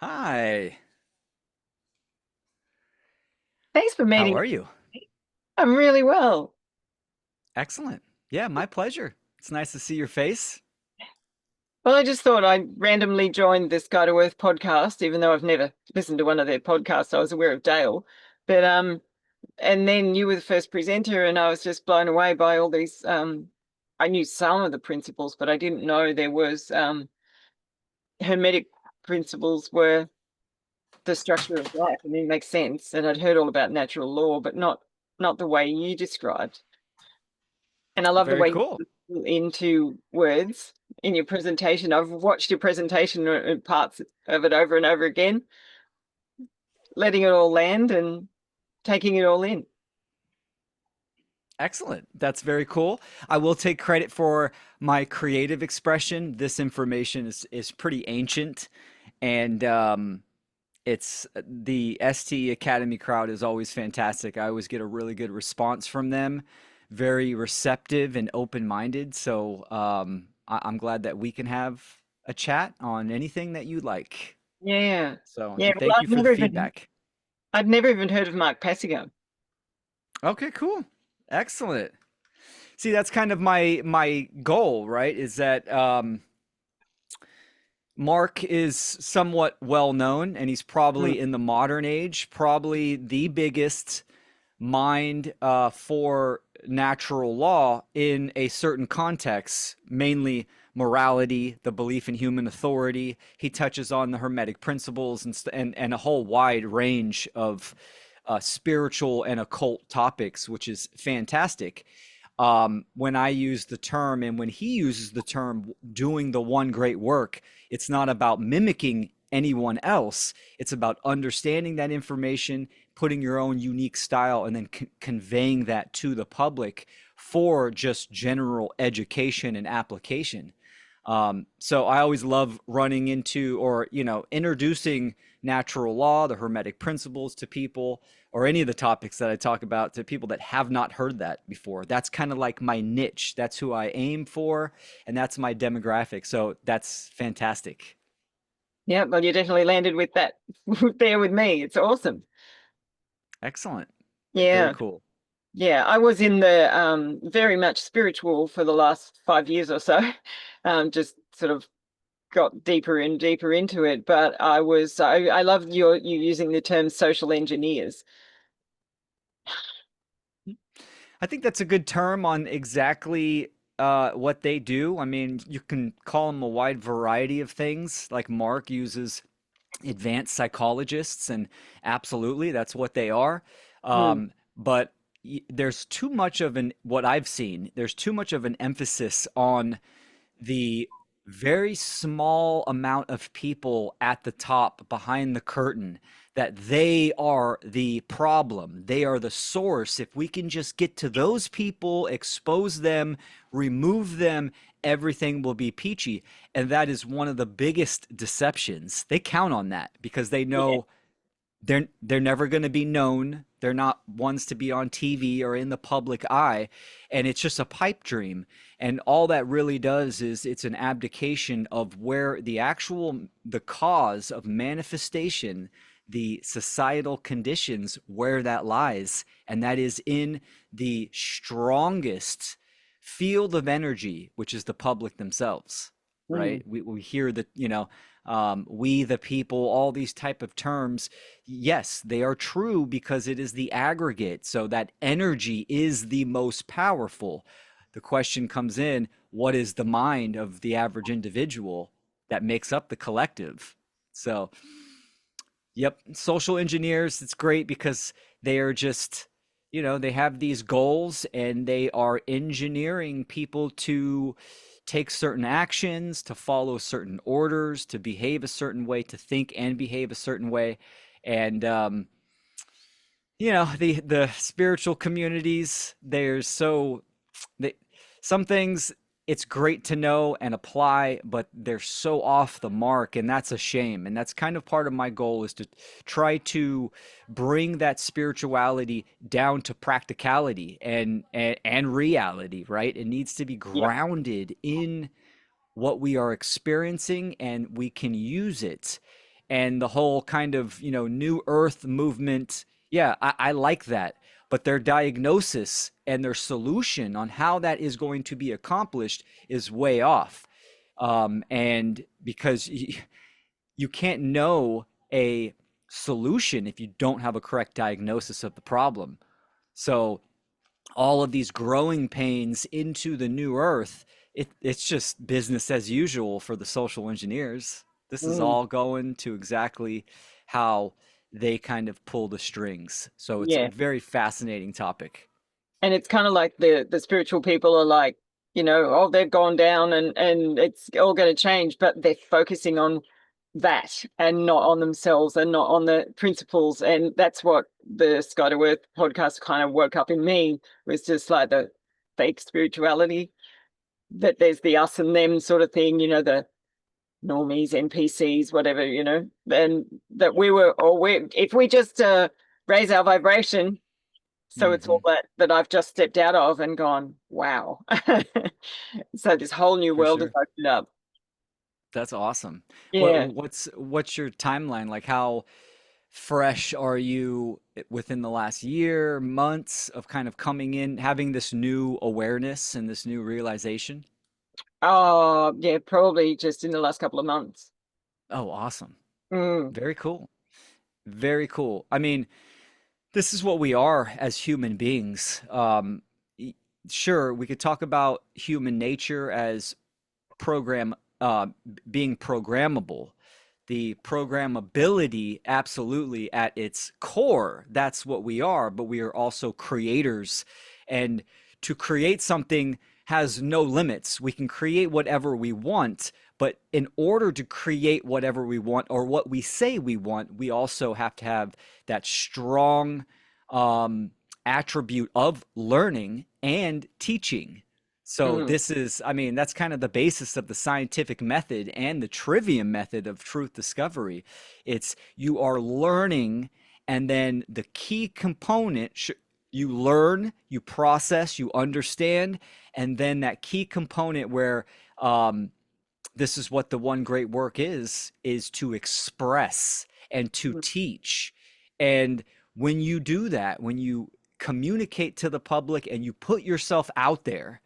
Hi, Thanks for how meeting. are you? I'm really well. Excellent. Yeah, my pleasure. It's nice to see your face. Well, I just thought I'd randomly joined this Guy to Earth podcast, even though I've never listened to one of their podcasts. I was aware of Dale, but and then you were the first presenter, and I was just blown away by all these. I knew some of the principles, but I didn't know there was hermetic principles were the structure of life. I mean, it makes sense, and I'd heard all about natural law, but not the way you described. And I love the Very way you cool. put into words in your presentation. I've watched your presentation and parts of it over and over again, letting it all land and taking it all in. Excellent. That's very cool. I will take credit for my creative expression. This information is pretty ancient, and it's the ST Academy crowd is always fantastic. I always get a really good response from them, very receptive and open-minded. So I'm glad that we can have a chat on anything that you like. Yeah. So, Yeah. and Well, thank you for the feedback. I'd never even heard of Mark Passigo. Okay, cool. Excellent. See, that's kind of my goal, right? Is that Mark is somewhat well known, and he's Mm. probably in the modern age, probably the biggest mind for natural law in a certain context, mainly morality, the belief in human authority. He touches on the Hermetic principles and a whole wide range of spiritual and occult topics, which is fantastic. When I use the term and when he uses the term doing the one great work, it's not about mimicking anyone else. It's about understanding that information, putting your own unique style, and then conveying that to the public for just general education and application. So I always love running into or, introducing natural law, the Hermetic principles to people, or any of the topics that I talk about to people that have not heard that before. That's kind of like my niche. That's who I aim for, and that's my demographic. So that's fantastic. Yeah. Well, you definitely landed with that there with me. It's awesome. Excellent. Very Yeah. cool. Yeah. I was in the very much spiritual for the last 5 years or so. Just sort of got deeper and deeper into it. But I love you using the term social engineers. I think that's a good term on exactly what they do. I mean, you can call them a wide variety of things. Like Mark uses advanced psychologists, and absolutely, that's what they are. Hmm. But there's too much of an what I've seen. There's too much of an emphasis on the very small amount of people at the top behind the curtain that they are the problem. They are the source. If we can just get to those people, expose them, remove them, everything will be peachy. And that is one of the biggest deceptions. They count on that because they Yeah. know they're never going to be known. They're not ones to be on TV or in the public eye, and it's just a pipe dream. And all that really does is it's an abdication of where the cause of manifestation, the societal conditions where that lies, and that is in the strongest field of energy, which is the public themselves, Hmm. right? We hear that, we the people, all these type of terms. Yes, they are true because it is the aggregate. So that energy is the most powerful. The question comes in, what is the mind of the average individual that makes up the collective? So, yep, social engineers, it's great because they are just, they have these goals and they are engineering people to take certain actions, to follow certain orders, to behave a certain way, to think and behave a certain way. And the spiritual communities, there's so they some things it's great to know and apply, but they're so off the mark, and that's a shame. And that's kind of part of my goal is to try to bring that spirituality down to practicality and reality, right? It needs to be Yeah. grounded in what we are experiencing, and we can use it. and the whole kind of, new earth movement. Yeah, I like that. But their diagnosis and their solution on how that is going to be accomplished is way off. And because you can't know a solution if you don't have a correct diagnosis of the problem. So all of these growing pains into the new earth, it's just business as usual for the social engineers. This is Mm, all going to exactly how they kind of pull the strings. So it's a yeah. very fascinating topic. And it's kind of like the spiritual people are like, oh, they've gone down and it's all going to change, but they're focusing on that and not on themselves and not on the principles. And that's what the Sky to Earth podcast kind of woke up in me, was just like the fake spirituality, that there's the us and them sort of thing, the normies, NPCs, whatever, and that we were, or we, if we just raise our vibration. So it's all Hmm. that I've just stepped out of and gone, wow. So this whole new For world has sure. opened up. That's awesome. Yeah. What's your timeline? Like, how fresh are you within the last year, months of kind of coming in, having this new awareness and this new realization? Oh, yeah, probably just in the last couple of months. Oh, awesome. Mm, Very cool. Very cool. I mean, this is what we are as human beings. Y- sure, we could talk about human nature as program being programmable, the programmability, absolutely, at its core, that's what we are, but we are also creators. And to create something has no limits. We can create whatever we want, but in order to create whatever we want or what we say we want, we also have to have that strong um, attribute of learning and teaching. So mm, this is, I mean, that's kind of the basis of the scientific method and the trivium method of truth discovery. It's you are learning, and then the key component, you learn, you process, you understand, and then that key component where this is what the one great work is to express and to mm, teach. And when you do that, when you communicate to the public and you put yourself out there,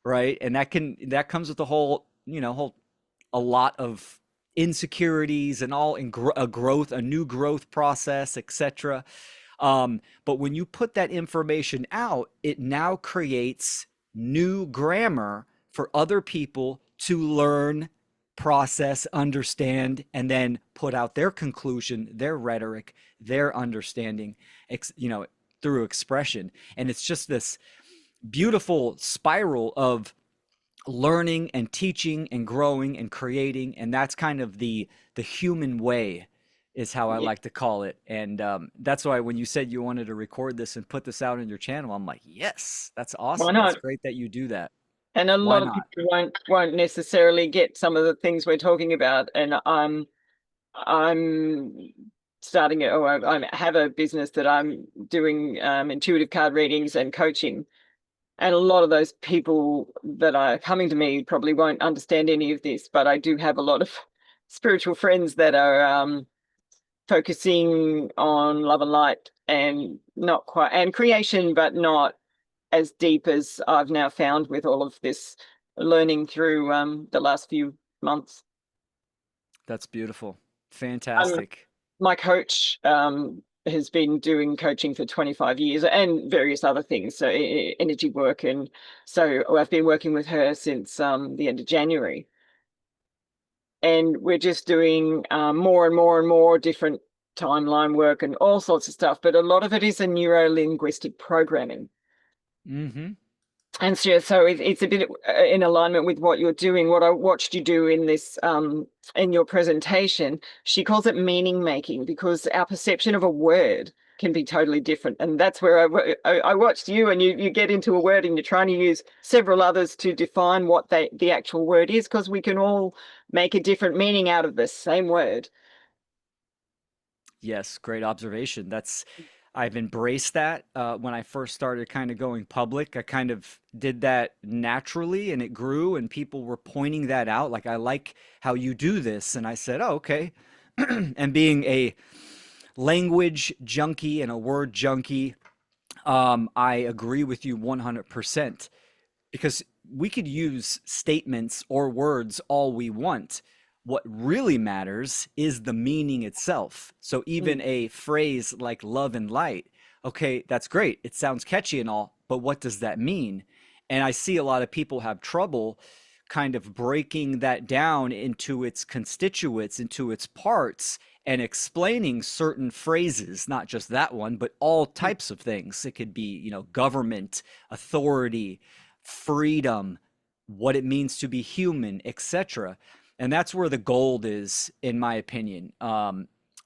right? And that comes with the whole, a lot of insecurities and all in a new growth process, etc. But when you put that information out, it now creates new grammar for other people to learn, process, understand, and then put out their conclusion, their rhetoric, their understanding, through expression. And it's just this beautiful spiral of learning and teaching and growing and creating, and that's kind of the human way, is how I yeah. like to call it. And that's why when you said you wanted to record this and put this out on your channel, I'm like, yes, that's Why awesome. That's not? great that you do that. And a Why lot of not? people won't necessarily get some of the things we're talking about. And I'm starting it, or I have a business that I'm doing intuitive card readings and coaching. And a lot of those people that are coming to me probably won't understand any of this, but I do have a lot of spiritual friends that are focusing on love and light and not quite, and creation, but not as deep as I've now found with all of this learning through the last few months. That's beautiful. Um, Fantastic. my coach has been doing coaching for 25 years and various other things, so energy work. And so I've been working with her since the end of January. And we're just doing more and more and more different timeline work and all sorts of stuff. But a lot of it is a neuro linguistic programming. Mm-hmm. And so it's a bit in alignment with what you're doing. What I watched you do in this in your presentation, she calls it meaning making, because our perception of a word can be totally different. And that's where I watched you, and you get into a word and you're trying to use several others to define what the actual word is, because we can all make a different meaning out of the same word. Yes, great observation. I've embraced that. When I first started kind of going public, I kind of did that naturally and it grew, and people were pointing that out. Like, I like how you do this. And I said, oh, okay. And being a language junkie and a word junkie, I agree with you 100% because we could use statements or words all we want. What really matters is the meaning itself. So even Mm. a phrase like love and light, okay, that's great. It sounds catchy and all, but what does that mean? And I see a lot of people have trouble kind of breaking that down into its constituents, into its parts, and explaining certain phrases, not just that one, but all types of things. It could be, government, authority, freedom, what it means to be human, etc. And that's where the gold is, in my opinion.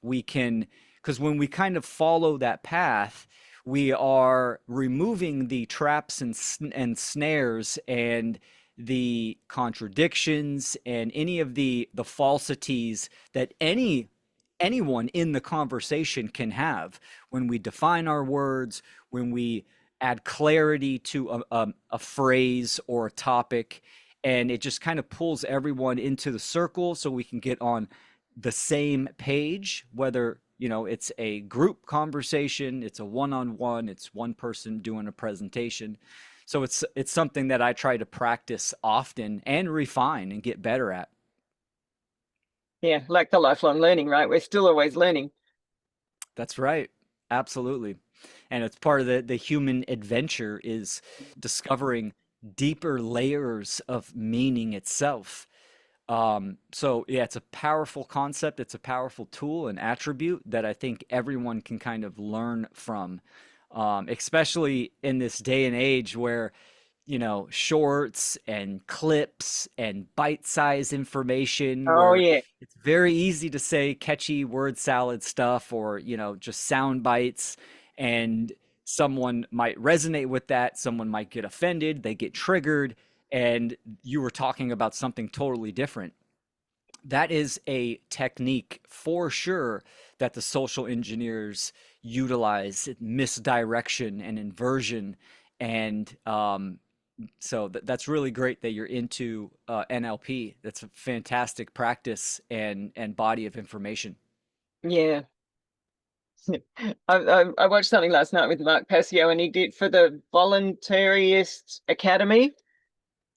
We can, because when we kind of follow that path, we are removing the traps and snares and the contradictions and any of the falsities that anyone in the conversation can have when we define our words, when we add clarity to a phrase or a topic, and it just kind of pulls everyone into the circle so we can get on the same page, whether it's a group conversation, it's a one-on-one, it's one person doing a presentation. So it's something that I try to practice often and refine and get better at. Yeah, like the lifelong learning, right? We're still always learning. That's right. Absolutely. And it's part of the human adventure is discovering deeper layers of meaning itself. So yeah, it's a powerful concept. It's a powerful tool and attribute that I think everyone can kind of learn from, especially in this day and age where shorts and clips and bite-sized information Oh, where yeah. it's very easy to say catchy word salad stuff or, just sound bites, and someone might resonate with that, someone might get offended, they get triggered, and you were talking about something totally different. That is a technique for sure that the social engineers utilize, misdirection and inversion, and so that's really great that you're into NLP. That's a fantastic practice and body of information. Yeah. I watched something last night with Mark Passio, and he did for the Voluntarist Academy.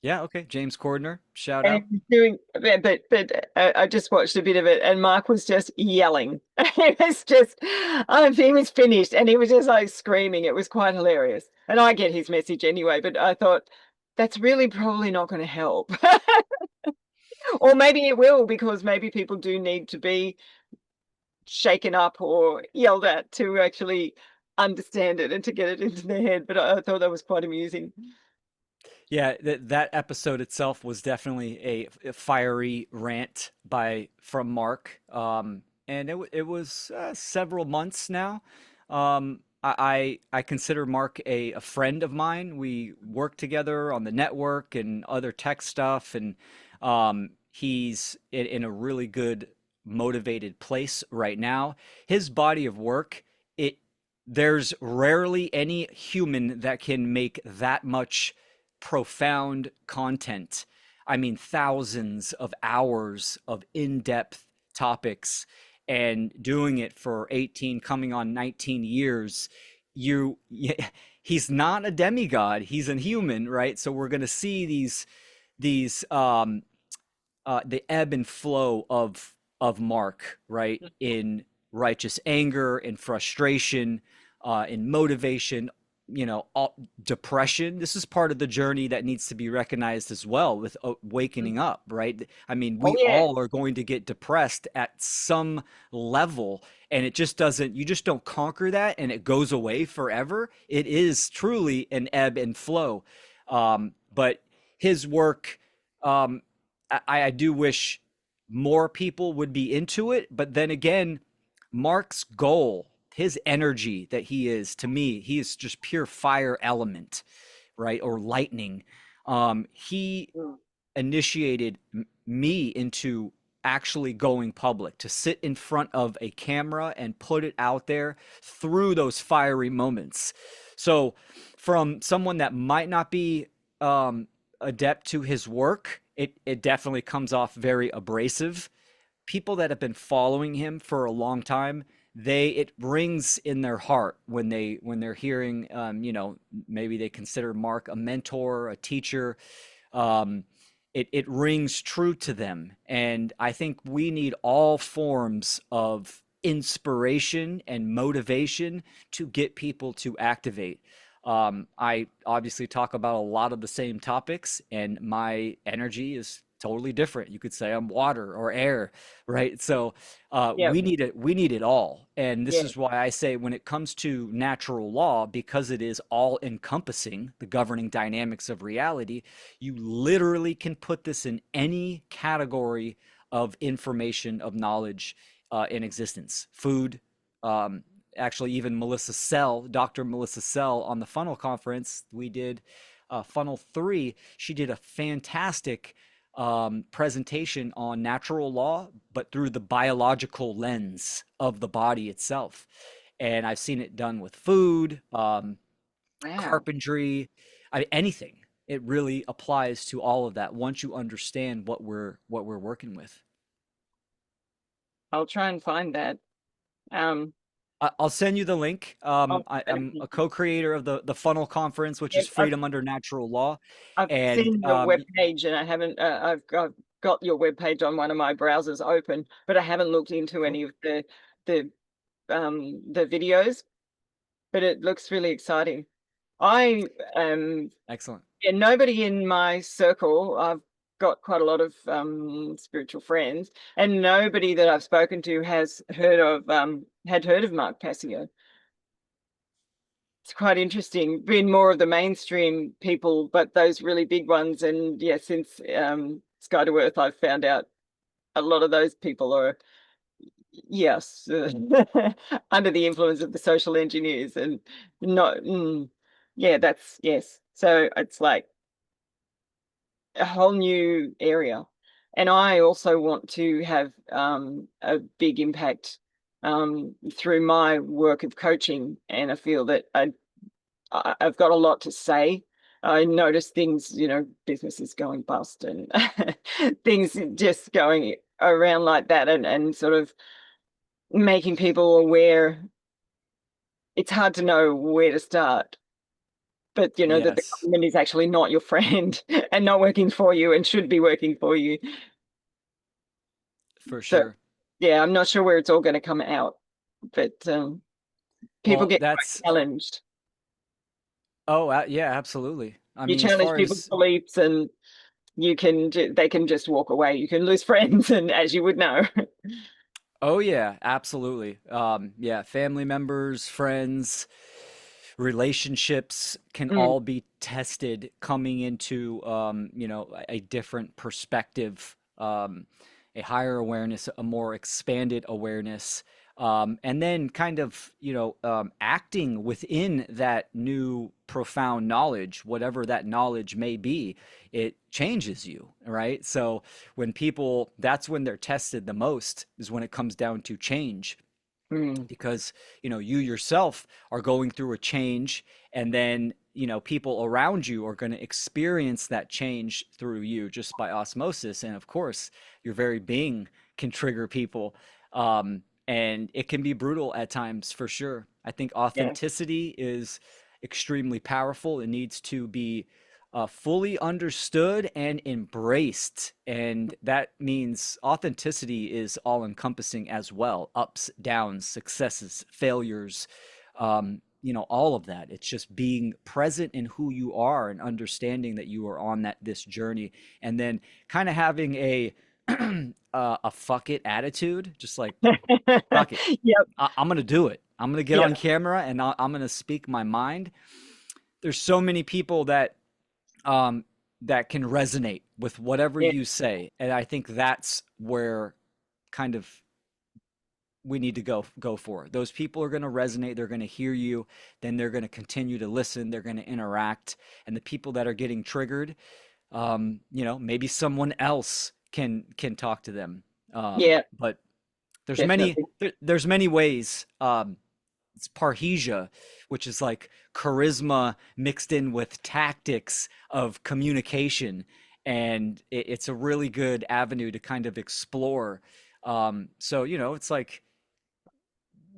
Yeah, okay. James Cordner, shout And he out. was doing, but I just watched a bit of it, and Mark was just yelling. He was just, he was finished, and he was just like screaming. It was quite hilarious. And I get his message anyway, but I thought that's really probably not going to help. Or maybe it will, because maybe people do need to be shaken up or yelled at to actually understand it and to get it into their head. But I thought that was quite amusing. Yeah, that episode itself was definitely a fiery rant by from Mark, and it was several months now. I consider Mark a friend of mine. We work together on the network and other tech stuff, and he's in a really good, motivated place right now. His body of work, it there's rarely any human that can make that much profound content. I mean, thousands of hours of in-depth topics and doing it for 18, coming on 19 years. You, he's not a demigod. He's a human, right? So we're going to see these the ebb and flow of Mark, right? In righteous anger and frustration, in motivation, depression. This is part of the journey that needs to be recognized as well with waking up, right? I mean, Oh we yeah. all are going to get depressed at some level, and it just doesn't, you just don't conquer that and it goes away forever. It is truly an ebb and flow. But his work, um, I do wish more people would be into it. But then again, Mark's goal, his energy that he is, to me, he is just pure fire element, right? Or lightning. He Mm. initiated me into actually going public, to sit in front of a camera and put it out there through those fiery moments. So, from someone that might not be adept to his work, it definitely comes off very abrasive. people that have been following him for a long time, they it rings in their heart when they're hearing, maybe they consider Mark a mentor, a teacher. um, it rings true to them. And I think we need all forms of inspiration and motivation to get people to activate. I obviously talk about a lot of the same topics, and my energy is totally different. You could say I'm water or air, right? So Yeah, we need it all. And this yeah. is why I say when it comes to natural law, because it is all encompassing the governing dynamics of reality, you literally can put this in any category of information, of knowledge in existence. Food, um, actually, even Dr. Melissa Sell on the Funnel Conference, we did Funnel 3. She did a fantastic presentation on natural law, but through the biological lens of the body itself. And I've seen it done with food, Wow. carpentry, anything. It really applies to all of that once you understand what we're working with. I'll try and find that. Um, I'll send you the link. I'll, I'm a co-creator of the Funnel Conference, which yeah, is Freedom Under Natural Law, I've and seen your webpage and I haven't, I've got your webpage on one of my browsers open, but I haven't looked into cool, any of the, the videos, but it looks really exciting. I, excellent. yeah, nobody in my circle, I've got quite a lot of, spiritual friends, and nobody that I've spoken to has heard of, had heard of Mark Passio. It's quite interesting. Been more of the mainstream people, but those really big ones. And yeah, since Sky to Earth, I've found out a lot of those people are, yes, under the influence of the social engineers and not, yeah, that's, yes. So it's like a whole new area. And I also want to have a big impact through my work of coaching. And I feel that I've got a lot to say. I notice things, businesses going bust and things just going around like that, and sort of making people aware. It's hard to know where to start, but that the Yes, government is actually not your friend and not working for you and should be working for you. for So sure. yeah, I'm not sure where it's all going to come out, but people Well, get that's quite challenged. yeah, absolutely. I You mean, as challenge far people's as beliefs and they can just walk away. You can lose friends, and as you would know. oh yeah, absolutely. Yeah, family members, friends, relationships can Mm, all be tested coming into a different perspective, a higher awareness, a more expanded awareness, and then kind of acting within that new profound knowledge, whatever that knowledge may be. It changes you, right? So when people, that's when they're tested the most, is when it comes down to change, mm, because you yourself are going through a change, and then people around you are going to experience that change through you just by osmosis. And of course your very being can trigger people, and it can be brutal at times, for sure. I think yeah, authenticity is extremely powerful. It needs to be fully understood and embraced. And that means authenticity is all encompassing as well: ups, downs, successes, failures, all of that. It's just being present in who you are and understanding that you are on this journey, and then kind of having a a fuck it attitude, just like fuck it. yep, I'm gonna do it. I'm gonna get on yep, camera and I'm gonna speak my mind. There's so many people um, that can resonate with whatever yeah, you say. And I think that's where kind of we need to go for. Those people are going to resonate, they're going to hear you, then they're going to continue to listen, they're going to interact. And the people that are getting triggered, maybe someone else can talk to them. yeah, But definitely. there's many ways. It's parhesia, which is like charisma mixed in with tactics of communication. And it's a really good avenue to kind of explore So, it's like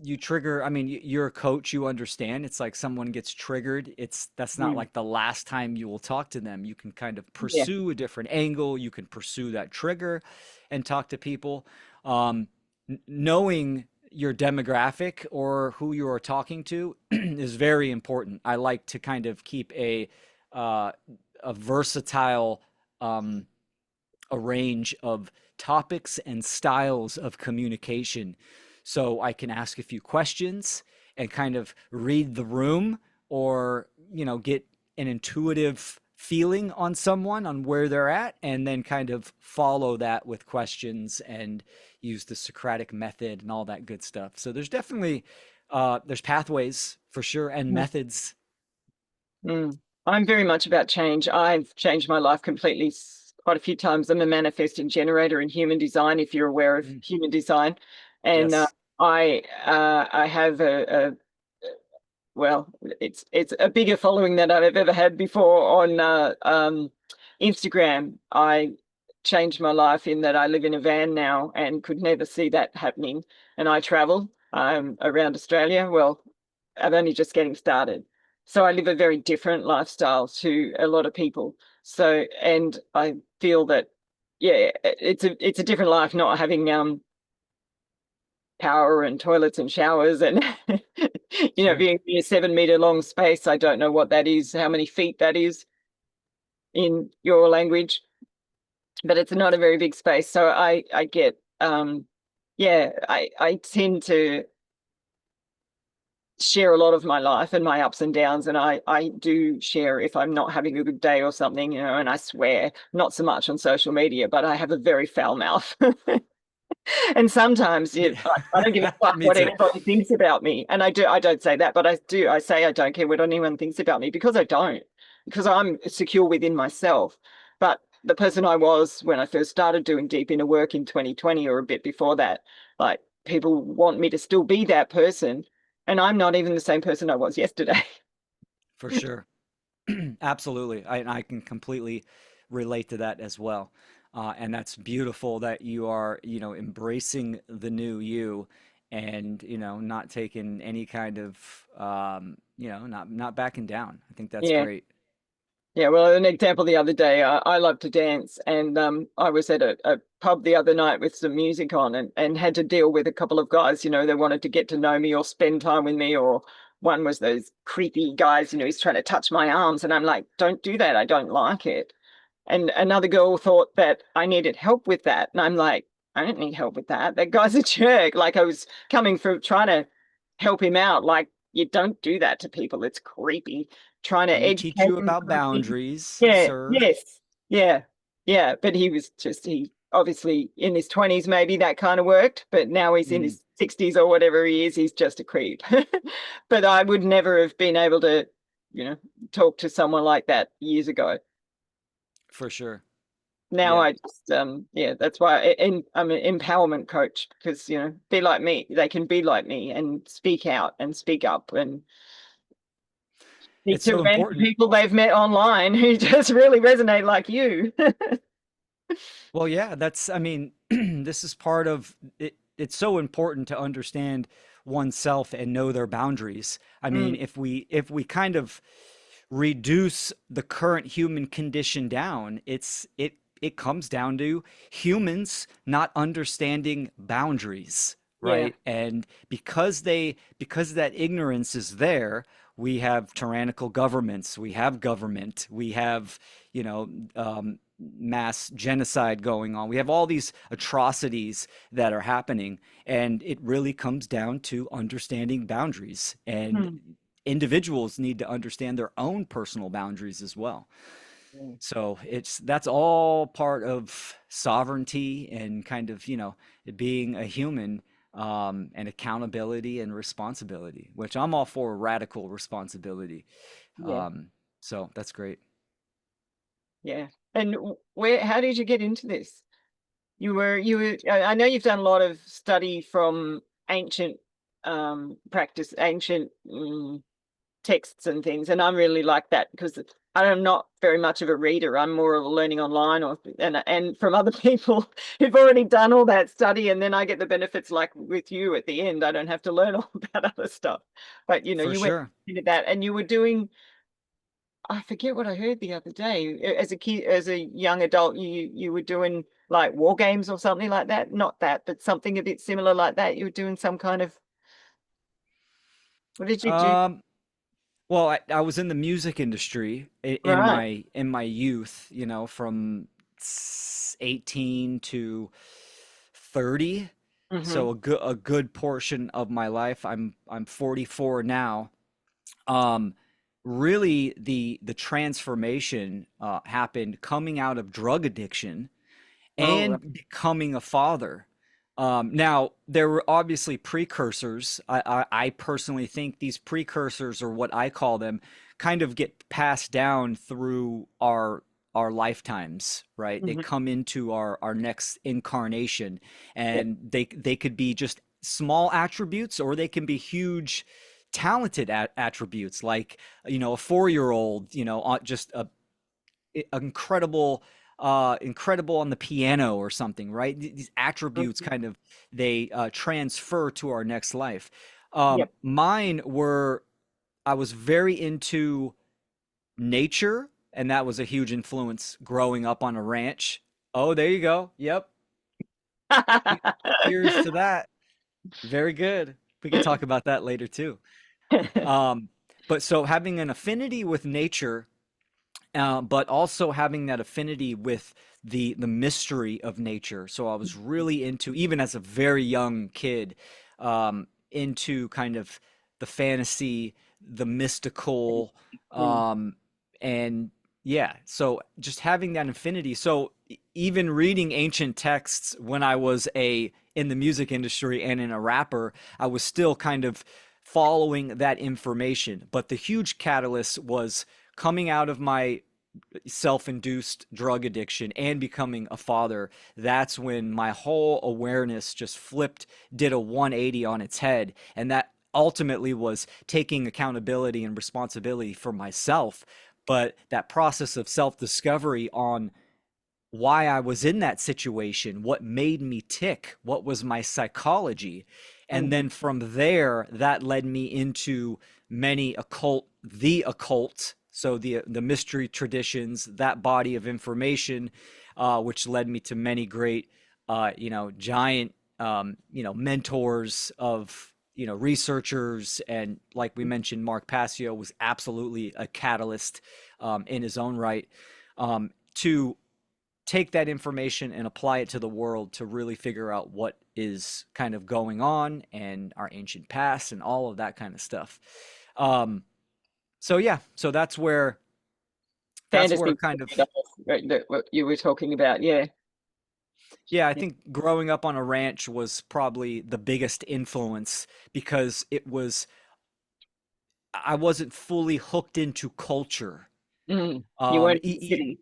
you trigger. I mean, you're a coach, you understand. It's like someone gets triggered. That's not Mm. like the last time you will talk to them. You can kind of Yeah. pursue a different angle. You can pursue that trigger and talk to people. Um, Knowing your demographic or who you are talking to is very important. I like to kind of keep uh, a versatile um, a range of topics and styles of communication. So I can ask a few questions and kind of read the room or, get an intuitive feeling on someone on where they're at and then kind of follow that with questions and use the Socratic method and all that good stuff. So there's definitely there's pathways for sure and Mm. methods. Mm. I'm very much about change. I've changed my life completely quite a few times. I'm a manifesting generator in human design, if you're aware of Mm, human design. And yes. I have well, it's a bigger following than I've ever had before on Instagram. I changed my life in that I live in a van now and could never see that happening. And I travel around Australia. Well, I'm only just getting started. So I live a very different lifestyle to a lot of people. So, and I feel that, yeah, it's a different life not having power and toilets and showers and Sure. being in a 7 meter long space. I don't know what that is, how many feet that is in your language, but it's not a very big space. So I get yeah, I tend to share a lot of my life and my ups and downs, and I do share if I'm not having a good day or something, and I swear, not so much on social media, but I have a very foul mouth. And sometimes Yeah. I don't give a fuck Me what too. anybody thinks about me. And I don't say that, but I do. I say I don't care what anyone thinks about me because I don't, because I'm secure within myself. But the person I was when I first started doing deep inner work in 2020 or a bit before that, like people want me to still be that person. And I'm not even the same person I was yesterday. For sure. Absolutely. I can completely relate to that as well. And that's beautiful that you are, embracing the new you and, not taking any kind of, not backing down. I think that's Yeah. great. Yeah, well, an example the other day, I love to dance, and I was at a pub the other night with some music on, and had to deal with a couple of guys. They wanted to get to know me or spend time with me, or one was those creepy guys. He's trying to touch my arms, and I'm like, don't do that. I don't like it. And another girl thought that I needed help with that, and I'm like, I don't need help with that. That guy's a jerk. Like I was coming from trying to help him out. Like you don't do that to people. It's creepy trying to Let me teach educate you them. about boundaries, Yeah, sir. yes, yeah, yeah. But he obviously in his 20s, maybe that kind of worked, but now he's in Mm, his 60s or whatever he is, he's just a creep. But I would never have been able to, you know, talk to someone like that years ago. for sure. Now Yeah. I just, yeah, that's why I'm an empowerment coach because, be like me. They can be like me and speak out and speak up and speak It's to so random important. people they've met online who just really resonate like you. Well, yeah, I mean, this is part of it. It's so important to understand oneself and know their boundaries. I mean, Mm, if we kind of reduce the current human condition down, it comes down to humans not understanding boundaries, yeah. right? And because that ignorance is there, we have tyrannical governments, we have government, we have, you know, mass genocide going on. We have all these atrocities that are happening, and it really comes down to understanding boundaries. And Mm. individuals need to understand their own personal boundaries as well. Yeah. So that's all part of sovereignty and kind of, being a human, and accountability and responsibility, which I'm all for radical responsibility. Yeah. Um, so that's great. Yeah. And how did you get into this? I know you've done a lot of study from ancient practice, ancient texts and things, and I'm really like that because I'm not very much of a reader. I'm more of a learning online or and from other people who've already done all that study, and then I get the benefits like with you at the end. I don't have to learn all that other stuff. But For you went sure. into that and you were doing, I forget what I heard the other day. As a kid, as a young adult, you were doing like war games or something like that. Not that, but something a bit similar like that. You were doing some kind of, what did you do? Um, well, I was in the music industry Right. in my youth, from 18 to 30. Mm-hmm. So a good portion of my life. I'm 44 now. Um, Really, the transformation happened coming out of drug addiction Oh, right. and becoming a father. Now, there were obviously precursors. I personally think these precursors, or what I call them, kind of get passed down through our lifetimes, right? They Mm-hmm. come into our next incarnation, Yep. and they could be just small attributes, or they can be huge, talented attributes, like a 4-year old, just a incredible incredible on the piano or something, right? These attributes Mhm. kind of they transfer to our next life. Yep. Mine were I was very into nature, and that was a huge influence growing up on a ranch. Oh, there you go. Yep. Here's to that. Very good. We could talk about that later too. Um, but so having an affinity with nature, but also having that affinity with the mystery of nature. So I was really into, even as a very young kid, into kind of the fantasy, the mystical, Mm. um, and yeah. So just having that affinity. So even reading ancient texts when I was a in the music industry and in a rapper, I was still kind of following that information. But the huge catalyst was coming out of my self-induced drug addiction and becoming a father. That's when my whole awareness just flipped, did a 180 on its head, and that ultimately was taking accountability and responsibility for myself. But that process of self-discovery on why I was in that situation, what made me tick, what was my psychology. And Mhm. then from there, that led me into many the occult, so the mystery traditions, that body of information, which led me to many great, giant, mentors of, researchers. And like we mentioned, Mark Passio was absolutely a catalyst in his own right, to take that information and apply it to the world to really figure out what is kind of going on and our ancient past and all of that kind of stuff. Um, so yeah, so that's where Fantasy, kind of right, that what you were talking about. Yeah. yeah, I Yeah. think growing up on a ranch was probably the biggest influence because I wasn't fully hooked into culture. Mm. You Um, weren't in the city.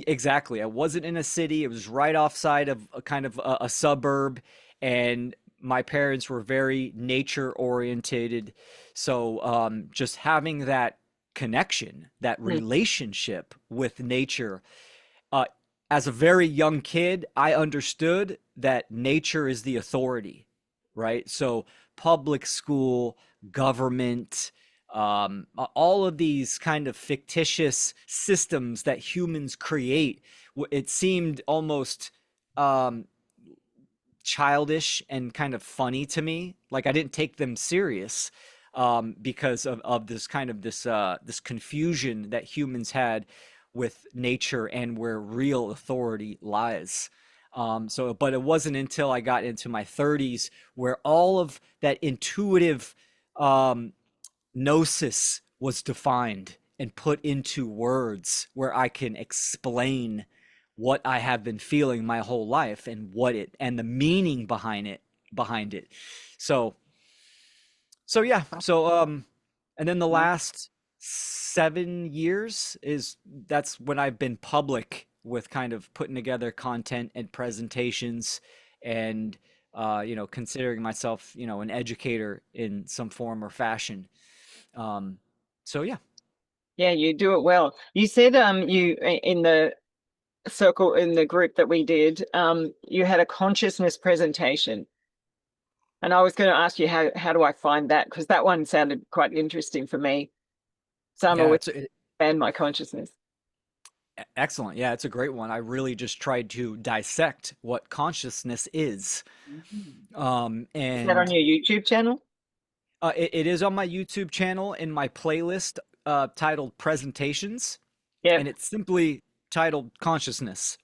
Exactly. I wasn't in a city. It was right offside of a kind of a suburb, and my parents were very nature orientated. So just having that connection, that Mm. relationship with nature, uh, as a very young kid, I understood that nature is the authority, right? So public school, government, all of these kind of fictitious systems that humans create, it seemed almost um, childish and kind of funny to me. Like I didn't take them serious because of this kind of this confusion that humans had with nature and where real authority lies. But it wasn't until I got into my 30s where all of that intuitive um, gnosis was defined and put into words where I can explain what I have been feeling my whole life and what it and the meaning behind it. So yeah. And then the Mm. last 7 years is that's when I've been public with kind of putting together content and presentations and considering myself, an educator in some form or fashion. Um, so yeah. Yeah, you do it well. You said you in the circle in the group that we did, you had a consciousness presentation. And I was going to ask you how do I find that? Because that one sounded quite interesting for me. So I'm Yeah, always it's expand my consciousness. excellent. Yeah, it's a great one. I really just tried to dissect what consciousness is. Mhm. Is that on And your YouTube channel? it is on my YouTube channel in my playlist titled Presentations, Yeah, and it's simply titled Consciousness.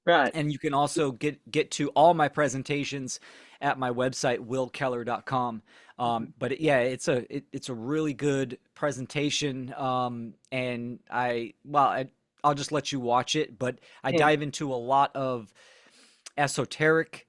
right. And you can also get to all my presentations at my website willkeller.com. Mhm. But yeah, it's a really good presentation, and I'll just let you watch it. But I Yeah. dive into a lot of esoteric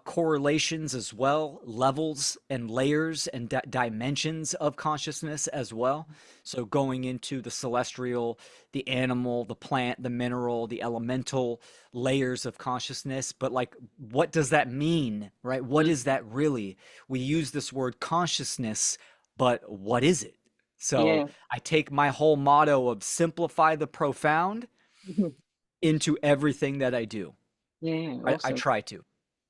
correlations as well, levels and layers and dimensions of consciousness as well. So going into the celestial, the animal, the plant, the mineral, the elemental layers of consciousness. But like, what does that mean, right? What is Mhm. that really? We use this word consciousness, but what is it? So Yeah. I take my whole motto of simplify the profound Mhm. into everything that I do. Yeah, I awesome. try to.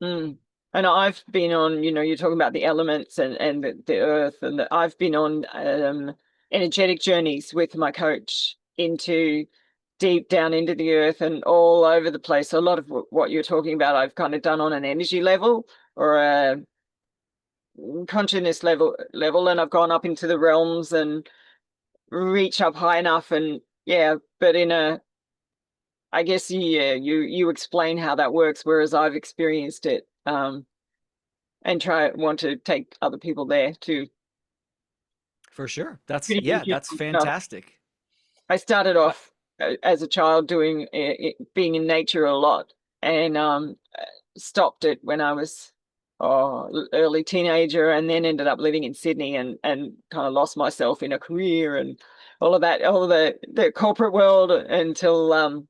Mm. And I've been on, you're talking about the elements and the earth, and I've been on energetic journeys with my coach into deep down into the earth and all over the place. So a lot of what you're talking about, I've kind of done on an energy level or a consciousness level, and I've gone up into the realms and reach up high enough, and yeah, but in a I guess yeah, you explain how that works, whereas I've experienced it. And try want to take other people there too. For sure. That's Pretty yeah, that's interesting stuff. fantastic. I started Uh, off as a child doing being in nature a lot, and stopped it when I was early teenager, and then ended up living in Sydney and kind of lost myself in a career and all of that, all of the corporate world until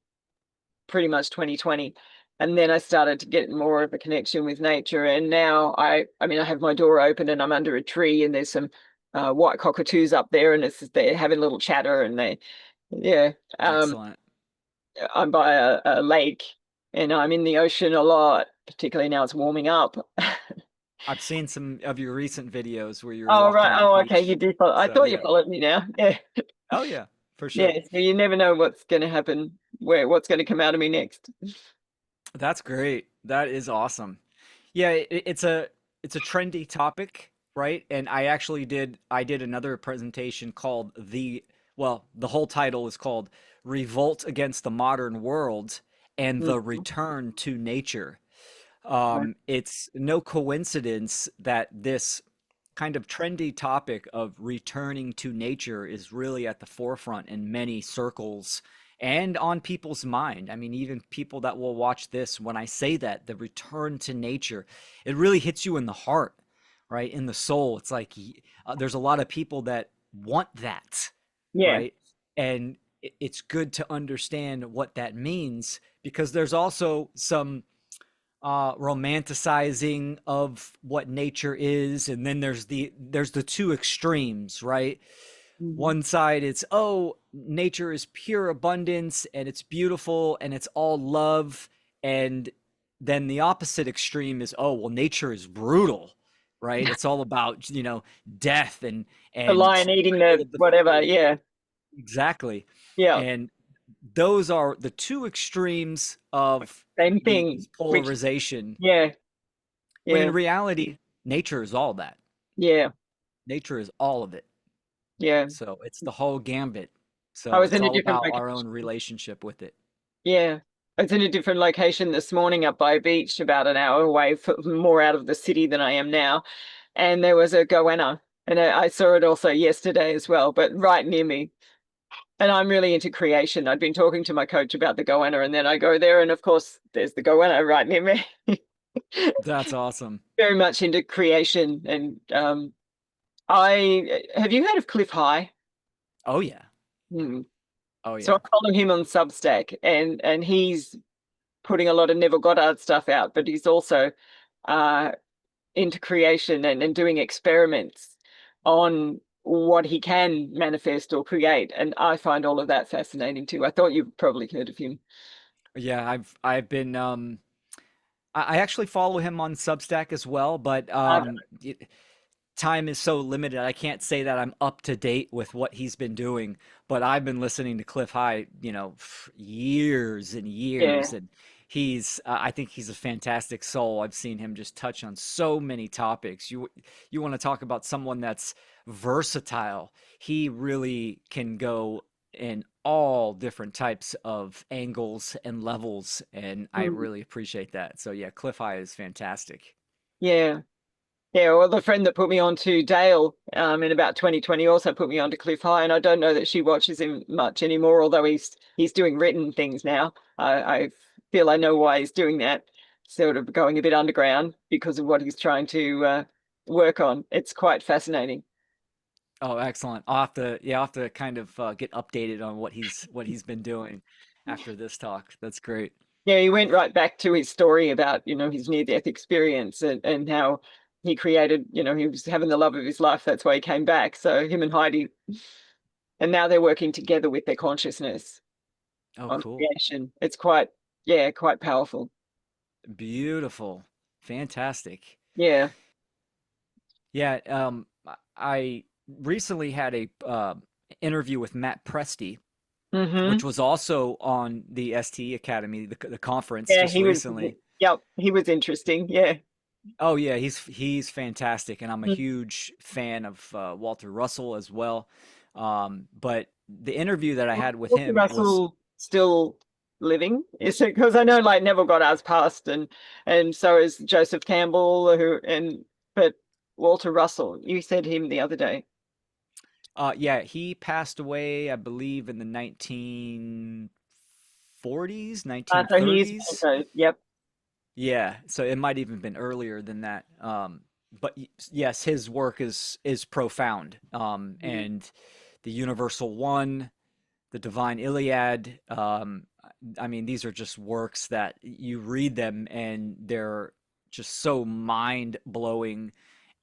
pretty much 2020. And then I started to get more of a connection with nature. And now I mean, I have my door open and I'm under a tree and there's some white cockatoos up there and they're having a little chatter and yeah, um, Excellent. I'm by a lake and I'm in the ocean a lot, particularly now it's warming up. I've seen some of your recent videos where you're Oh, walking right. on the Oh, okay. You beach. do follow. I So thought you yeah. followed me now. Yeah. Oh yeah, for Yeah. sure. So you never know what's going to happen, what's going to come out of me next. That's great. That is awesome. Yeah, it's a trendy topic, right? And I did another presentation called the whole title is called Revolt Against the Modern World and the Mhm. Return to Nature. Right. It's no coincidence that this kind of trendy topic of returning to nature is really at the forefront in many circles and on people's mind. I mean, even people that will watch this, when I say that, the return to nature, it really hits you in the heart, right? In the soul. It's like there's a lot of people that want that, Yeah. right? And it's good to understand what that means because there's also some romanticizing of what nature is, and then there's the two extremes, right? Mhm. One side it's, oh, nature is pure abundance and it's beautiful and it's all love, and then the opposite extreme is, oh well, nature is brutal, right? It's all about, death The and lion eating survival the of the whatever. fittest. Yeah. Exactly. Yeah. And those are the two extremes of Same these thing. Which, polarization, yeah. when in Yeah. reality, nature is all that. Yeah. Nature is all of it. Yeah. So it's the whole gambit. I So was it's in a all different about our own location. relationship with it. Yeah. I was in a different location this morning up by a beach, about an hour away, more out of the city than I am now. And there was a goanna. And I saw it also yesterday as well, but right near me. And I'm really into creation. I'd been talking to my coach about the goanna, and then I go there, and of course, there's the goanna right near me. That's awesome. Very much into creation. And I have you heard of Cliff High? Oh yeah. Hmm. Oh So I yeah. follow him on Substack, and he's putting a lot of Neville Goddard stuff out, but he's also uh, into creation and doing experiments on. what he can manifest or create. And I find all of that fascinating too. I thought you've probably heard of him. Yeah, I've been I actually follow him on Substack as well, but Uh, time is so limited. I can't say that I'm up to date with what he's been doing, but I've been listening to Cliff High, years and years, yeah. and I think he's a fantastic soul. I've seen him just touch on so many topics. You want to talk about someone that's versatile. He really can go in all different types of angles and levels, and I Mm. really appreciate that. So yeah, Cliff High is fantastic. Yeah. Yeah, well, the friend that put me on to Dale in about 2020 also put me on to Cliff High, and I don't know that she watches him much anymore, although he's doing written things now. I feel I know why he's doing that, sort of going a bit underground because of what he's trying to work on. It's quite fascinating. Oh, excellent. I'll have to kind of get updated on what he's been doing after this talk. That's great. Yeah, he went right back to his story about, his near-death experience and how he created, he was having the love of his life. That's why he came back. So him and Heidi, and now they're working together with their consciousness Oh, on cool. creation. It's quite, yeah, quite powerful. Beautiful. Fantastic. Yeah. Yeah, I recently had a interview with Matt Presti, which Hmm. was also on the ST Academy, the conference Yeah, just he was, recently. yep, he was interesting. Yeah. Oh yeah, he's fantastic, and I'm a Mm. huge fan of Walter Russell as well. But the interview that I had with Walter him was, Russell still living? Is it because I know like Neville Goddard's passed and so is Joseph Campbell but Walter Russell, you said him the other day. yeah, he passed away, I believe, in the 1940s, So he is 1930s. also, yep. Yeah, so it might even been earlier than that. But yes, his work is profound. And the Universal One, the Divine Iliad. I mean, these are just works that you read them and they're just so mind blowing,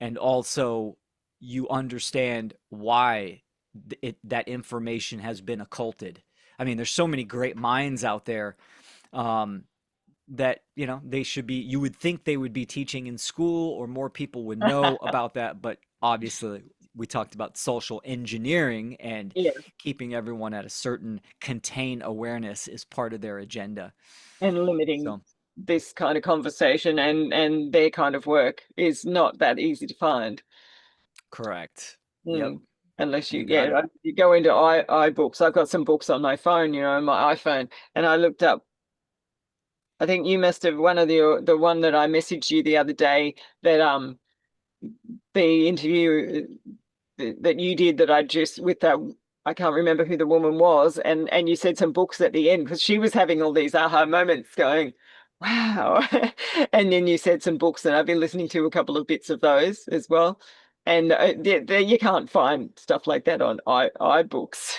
and also you understand why that information has been occulted. I mean, there's so many great minds out there, um, that they should be. You would think they would be teaching in school, or more people would know about that, but obviously we talked about social engineering, and Yeah. keeping everyone at a certain contained awareness is part of their agenda. And limiting So this kind of conversation and their kind of work is not that easy to find. correct. Yep. Mm. Unless You got it. you go into iBooks. I've got some books on my phone, my iPhone, and I looked up. I think you must have one of the one that I messaged you the other day that the interview that you did that I just with that I can't remember who the woman was and you said some books at the end because she was having all these aha moments going, wow. And then you said some books and I've been listening to a couple of bits of those as well. And you can't find stuff like that on iBooks.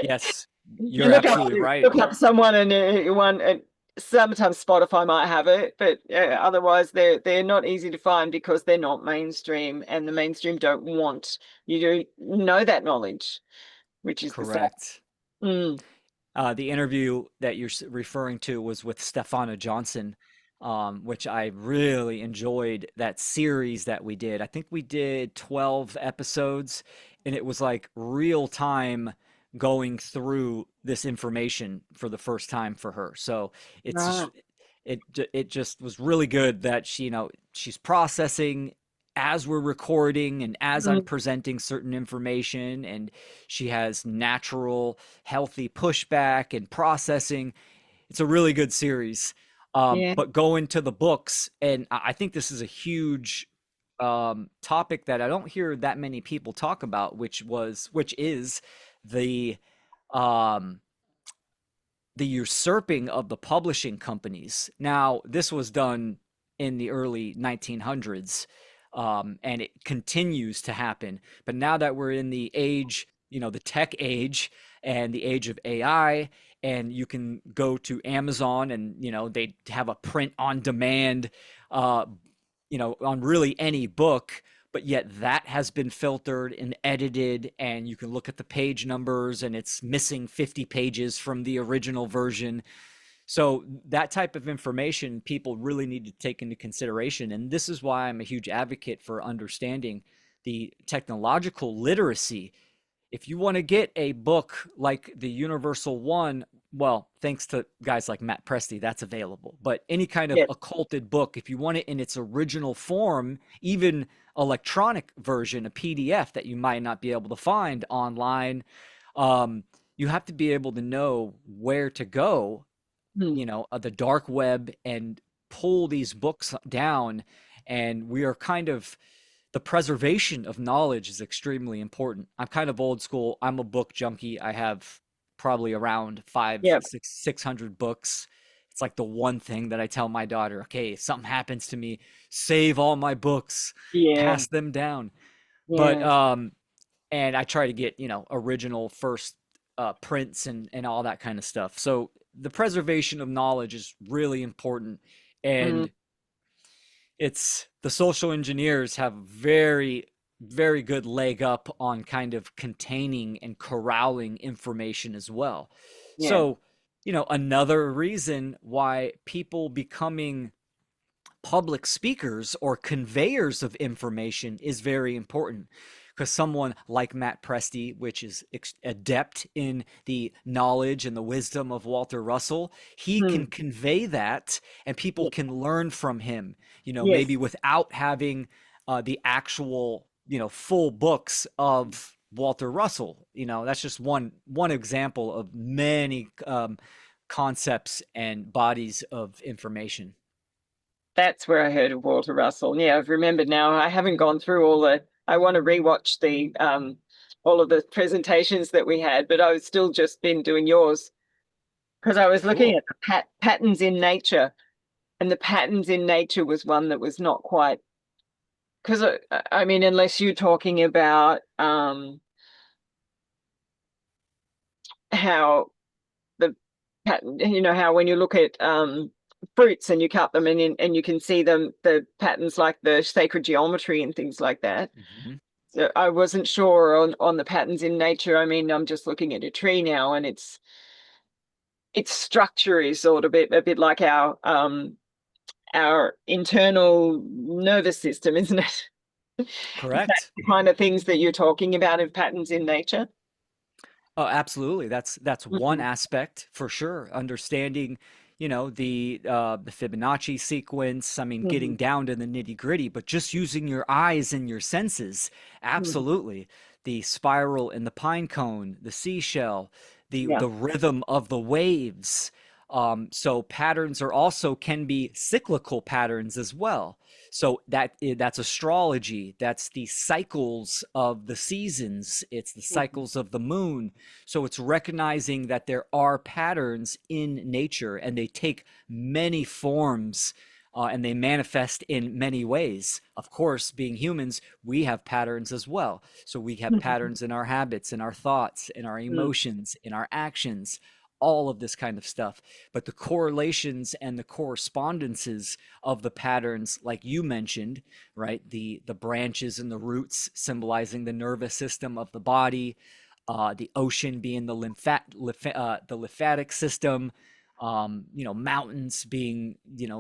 Yes, You you're absolutely right. look up someone and one and sometimes Spotify might have it, but otherwise they're not easy to find because they're not mainstream, and the mainstream don't want you to know that knowledge, which is the sad. Correct. Mm. The interview that you're referring to was with Stefana Johnson, which I really enjoyed that series that we did. I think we did 12 episodes, and it was like real time going through this information for the first time for her. So it's Right. just, it just was really good that she's processing as we're recording and as I'm Mm. presenting certain information, and she has natural healthy pushback and processing. It's a really good series. Yeah. But go into the books, and I think this is a huge topic that I don't hear that many people talk about, which is the um, the usurping of the publishing companies. Now, this was done in the early 1900s, and it continues to happen. But now that we're in the age, the tech age and the age of AI, and you can go to Amazon and, they have a print on demand, on really any book. but yet that has been filtered and edited, and you can look at the page numbers and it's missing 50 pages from the original version. So that type of information people really need to take into consideration. And this is why I'm a huge advocate for understanding the technological literacy. If you want to get a book like the Universal One, well, thanks to guys like Matt Presti, that's available. But any kind of Yes. occulted book, if you want it in its original form, even electronic version, a PDF that you might not be able to find online, um, you have to be able to know where to go, Mm. the dark web, and pull these books down. And we are kind of, the preservation of knowledge is extremely important. I'm kind of old school. I'm a book junkie. I have probably around Yeah. 600 books. It's like the one thing that I tell my daughter, okay, if something happens to me, save all my books, Yeah. pass them down. But Yeah. and I try to get, original first prints and all that kind of stuff. So the preservation of knowledge is really important. Mm. And it's, the social engineers have very, very good leg up on kind of containing and corralling information as well. Yeah. So, another reason why people becoming public speakers or conveyors of information is very important, because someone like Matt Presti, which is adept in the knowledge and the wisdom of Walter Russell, he can Mm. convey that and people Yeah. can learn from him, Yes. maybe without having the actual, full books of Walter Russell. That's just one example of many concepts and bodies of information. That's where I heard of Walter Russell. Yeah, I've remembered now. I haven't gone through all the, I want to rewatch the all of the presentations that we had, but I was still just been doing yours because I was looking Cool. at the patterns in nature, and the patterns in nature was one that was not quite, because I mean, unless you're talking about how the pattern, how when you look at fruits and you cut them and you can see them, the patterns like the sacred geometry and things like that. Mhm. So I wasn't sure on the patterns in nature. I mean, I'm just looking at a tree now, and its structure is sort of a bit like our internal nervous system, isn't it? Is that Correct. the kind of things that you're talking about of patterns in nature? Oh, absolutely. That's one Mhm. aspect for sure. Understanding, the Fibonacci sequence. I mean, Mhm. getting down to the nitty gritty, but just using your eyes and your senses. Mhm. Absolutely. The spiral in the pine cone, the seashell, Yeah. the rhythm of the waves. So patterns are also can be cyclical patterns as well. So that's astrology. That's the cycles of the seasons. It's the Mhm. cycles of the moon. So it's recognizing that there are patterns in nature and they take many forms, and they manifest in many ways. Of course, being humans, we have patterns as well. So we have Mhm. patterns in our habits, in our thoughts, in our emotions, in our actions, all of this kind of stuff. But the correlations and the correspondences of the patterns, like you mentioned, right? The branches and the roots symbolizing the nervous system of the body, the ocean being the lymphatic system, mountains being,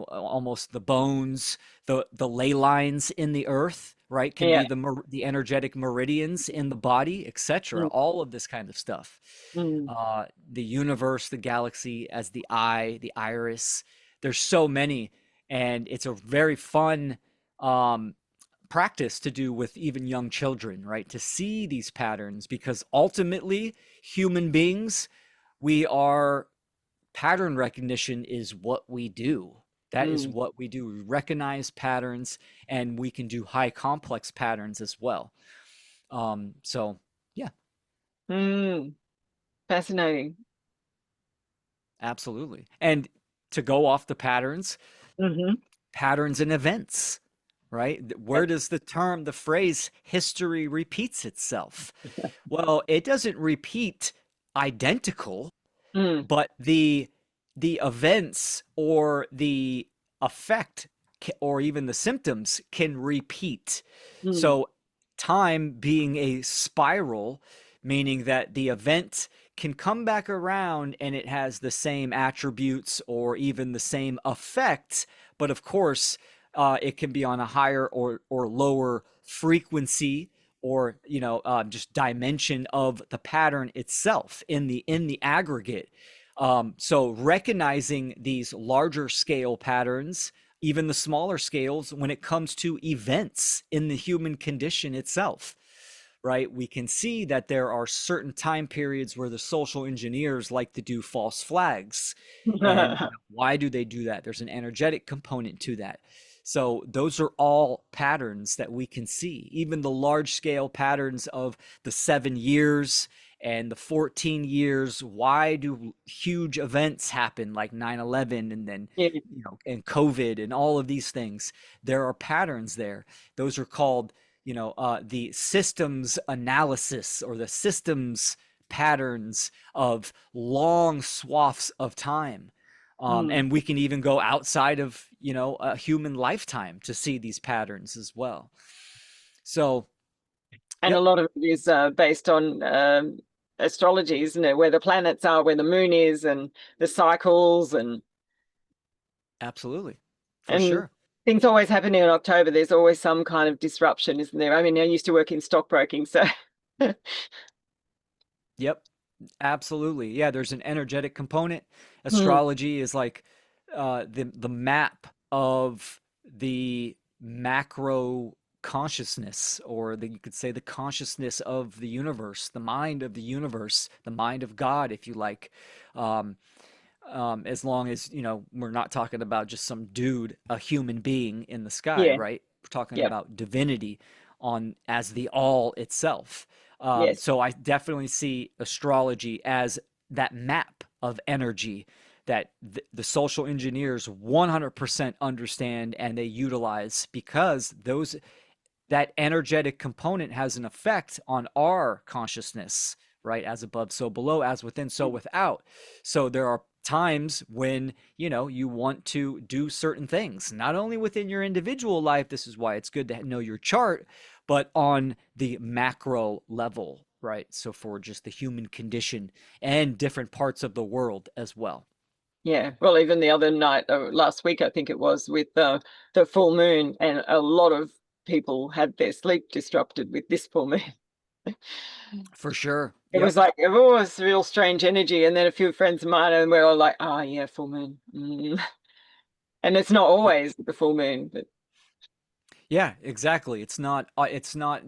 almost the bones, the ley lines in the earth, right, can Yeah. be the energetic meridians in the body, etc. Mm. All of this kind of stuff. Mm. The universe, the galaxy as the eye, the iris. There's so many, and it's a very fun um, practice to do with even young children, right? To see these patterns, because ultimately, human beings, we are, pattern recognition is what we do. That is Mm. what we do. We recognize patterns, and we can do high complex patterns as well. So, yeah, Mm. Fascinating. absolutely. And to go off the patterns, Hmm. patterns and events, right? Where does the phrase history repeats itself? Well, it doesn't repeat identical, Mm. but the events or the effect or even the symptoms can repeat. Mm. So, time being a spiral, meaning that the event can come back around and it has the same attributes or even the same effect, but of course, it can be on a higher or lower frequency or just dimension of the pattern itself in the aggregate. So recognizing these larger scale patterns, even the smaller scales, when it comes to events in the human condition itself, right? We can see that there are certain time periods where the social engineers like to do false flags. And why do they do that? There's an energetic component to that. So those are all patterns that we can see. Even the large scale patterns of the 7 years and the 14 years. Why do huge events happen like 9/11 and then Yeah. and COVID and all of these things? There are patterns there. Those are called the systems analysis or the systems patterns of long swaths of time. Mm. And we can even go outside of, a human lifetime to see these patterns as well. So, And a yep, lot of it is based on astrology, isn't it? Where the planets are, where the moon is, and the cycles, absolutely, for and sure. things always happening in October. There's always some kind of disruption, isn't there? I mean, I used to work in stockbroking, so Yep, absolutely. Yeah, there's an energetic component. mm, Astrology is like the map of the macro consciousness, or you could say the consciousness of the universe, the mind of the universe, the mind of God, if you like. Um, as long as we're not talking about just some dude, a human being in the sky, yeah, right? We're talking yep, about divinity on as the all itself. yes, So I definitely see astrology as that map of energy that the social engineers 100% understand and they utilize, because that energetic component has an effect on our consciousness, right? As above, so below, as within, so without. So there are times when, you want to do certain things, not only within your individual life. This is why it's good to know your chart, but on the macro level, right? So for just the human condition and different parts of the world as well. yeah. Well, even the other night, last week, I think it was, with the full moon, and a lot of people had their sleep disrupted with this full moon. For sure. It was Yep. like, it was real strange energy. And then a few friends of mine, and we were all like, oh, yeah, full moon. Mm. And it's not always the full moon, but Yeah, exactly. It's not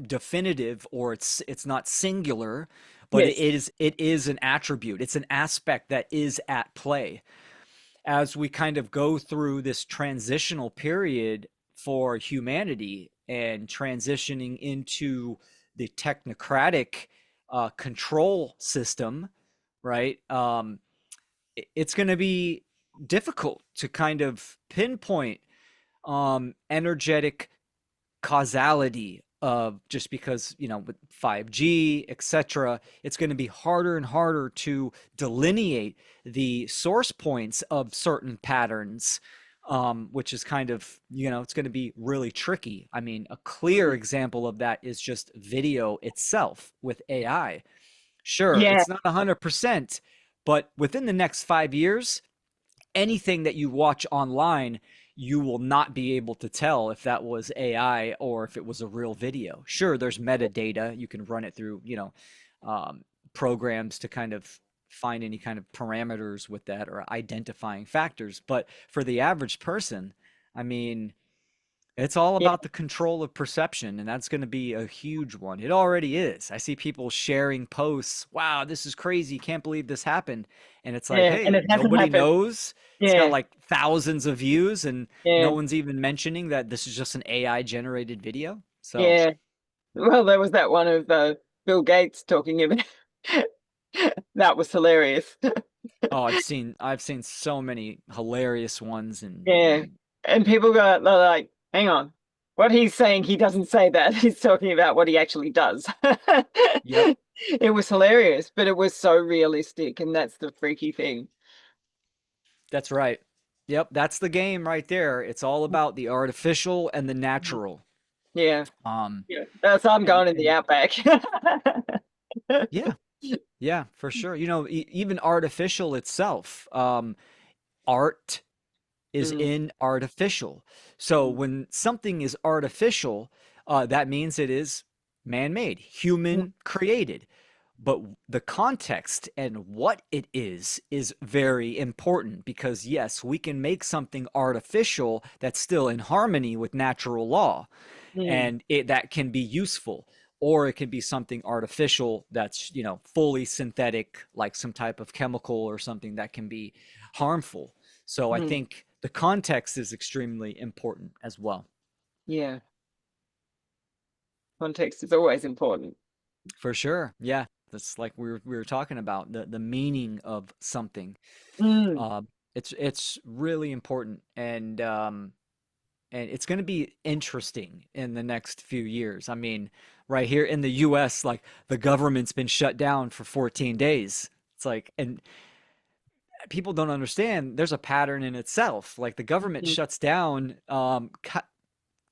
definitive, or it's not singular, but yes. it is an attribute. It's an aspect that is at play as we kind of go through this transitional period for humanity and transitioning into the technocratic control system, right? It's going to be difficult to kind of pinpoint energetic causality of, just because with 5G, etc., it's going to be harder and harder to delineate the source points of certain patterns, which is kind of, it's going to be really tricky. I mean, a clear Mm. example of that is just video itself with AI. Sure, Yeah, it's not 100%, but within the next 5 years, anything that you watch online, you will not be able to tell if that was AI or if it was a real video. Sure, there's metadata. You can run it through, um, programs to kind of find any kind of parameters with that or identifying factors. But for the average person, I mean, it's all yeah, about the control of perception, and that's going to be a huge one. It already is. I see people sharing posts. Wow, this is crazy. Can't believe this happened. And it's like, yeah. And hey, it hasn't nobody happened. knows. It's got Yeah, like thousands of views, and no yeah, one's even mentioning that this is just an AI generated video. So, yeah. Well, there was that one of Bill Gates talking about that was hilarious. oh, I've seen so many hilarious ones, and Yeah. And people go, they're like, hang on. What he's saying, he doesn't say that. He's talking about what he actually does. yep, It was hilarious, but it was so realistic, and that's the freaky thing. that's right. Yep, that's the game right there. It's all about the artificial and the Mhm. natural. Yeah. Um, Yeah. That's I'm and going in the and outback. yeah, yeah, for sure. Even artificial itself, art is Mm, in artificial. So mm, when something is artificial, that means it is man-made, mm, human created. But the context and what it is very important because yes, we can make something artificial that's still in harmony with natural law, mm, and that can be useful, or it can be something artificial that's fully synthetic, like some type of chemical or something that can be harmful. So I mm. think the context is extremely important as well. Yeah. Context is always important. For sure, yeah, that's like we were talking about the meaning of something. Mm, uh, it's really important, and it's going to be interesting in the next few years. I mean, right here in the US, like the government's been shut down for 14 days. It's like, and people don't understand there's a pattern in itself. Like the government mm. shuts down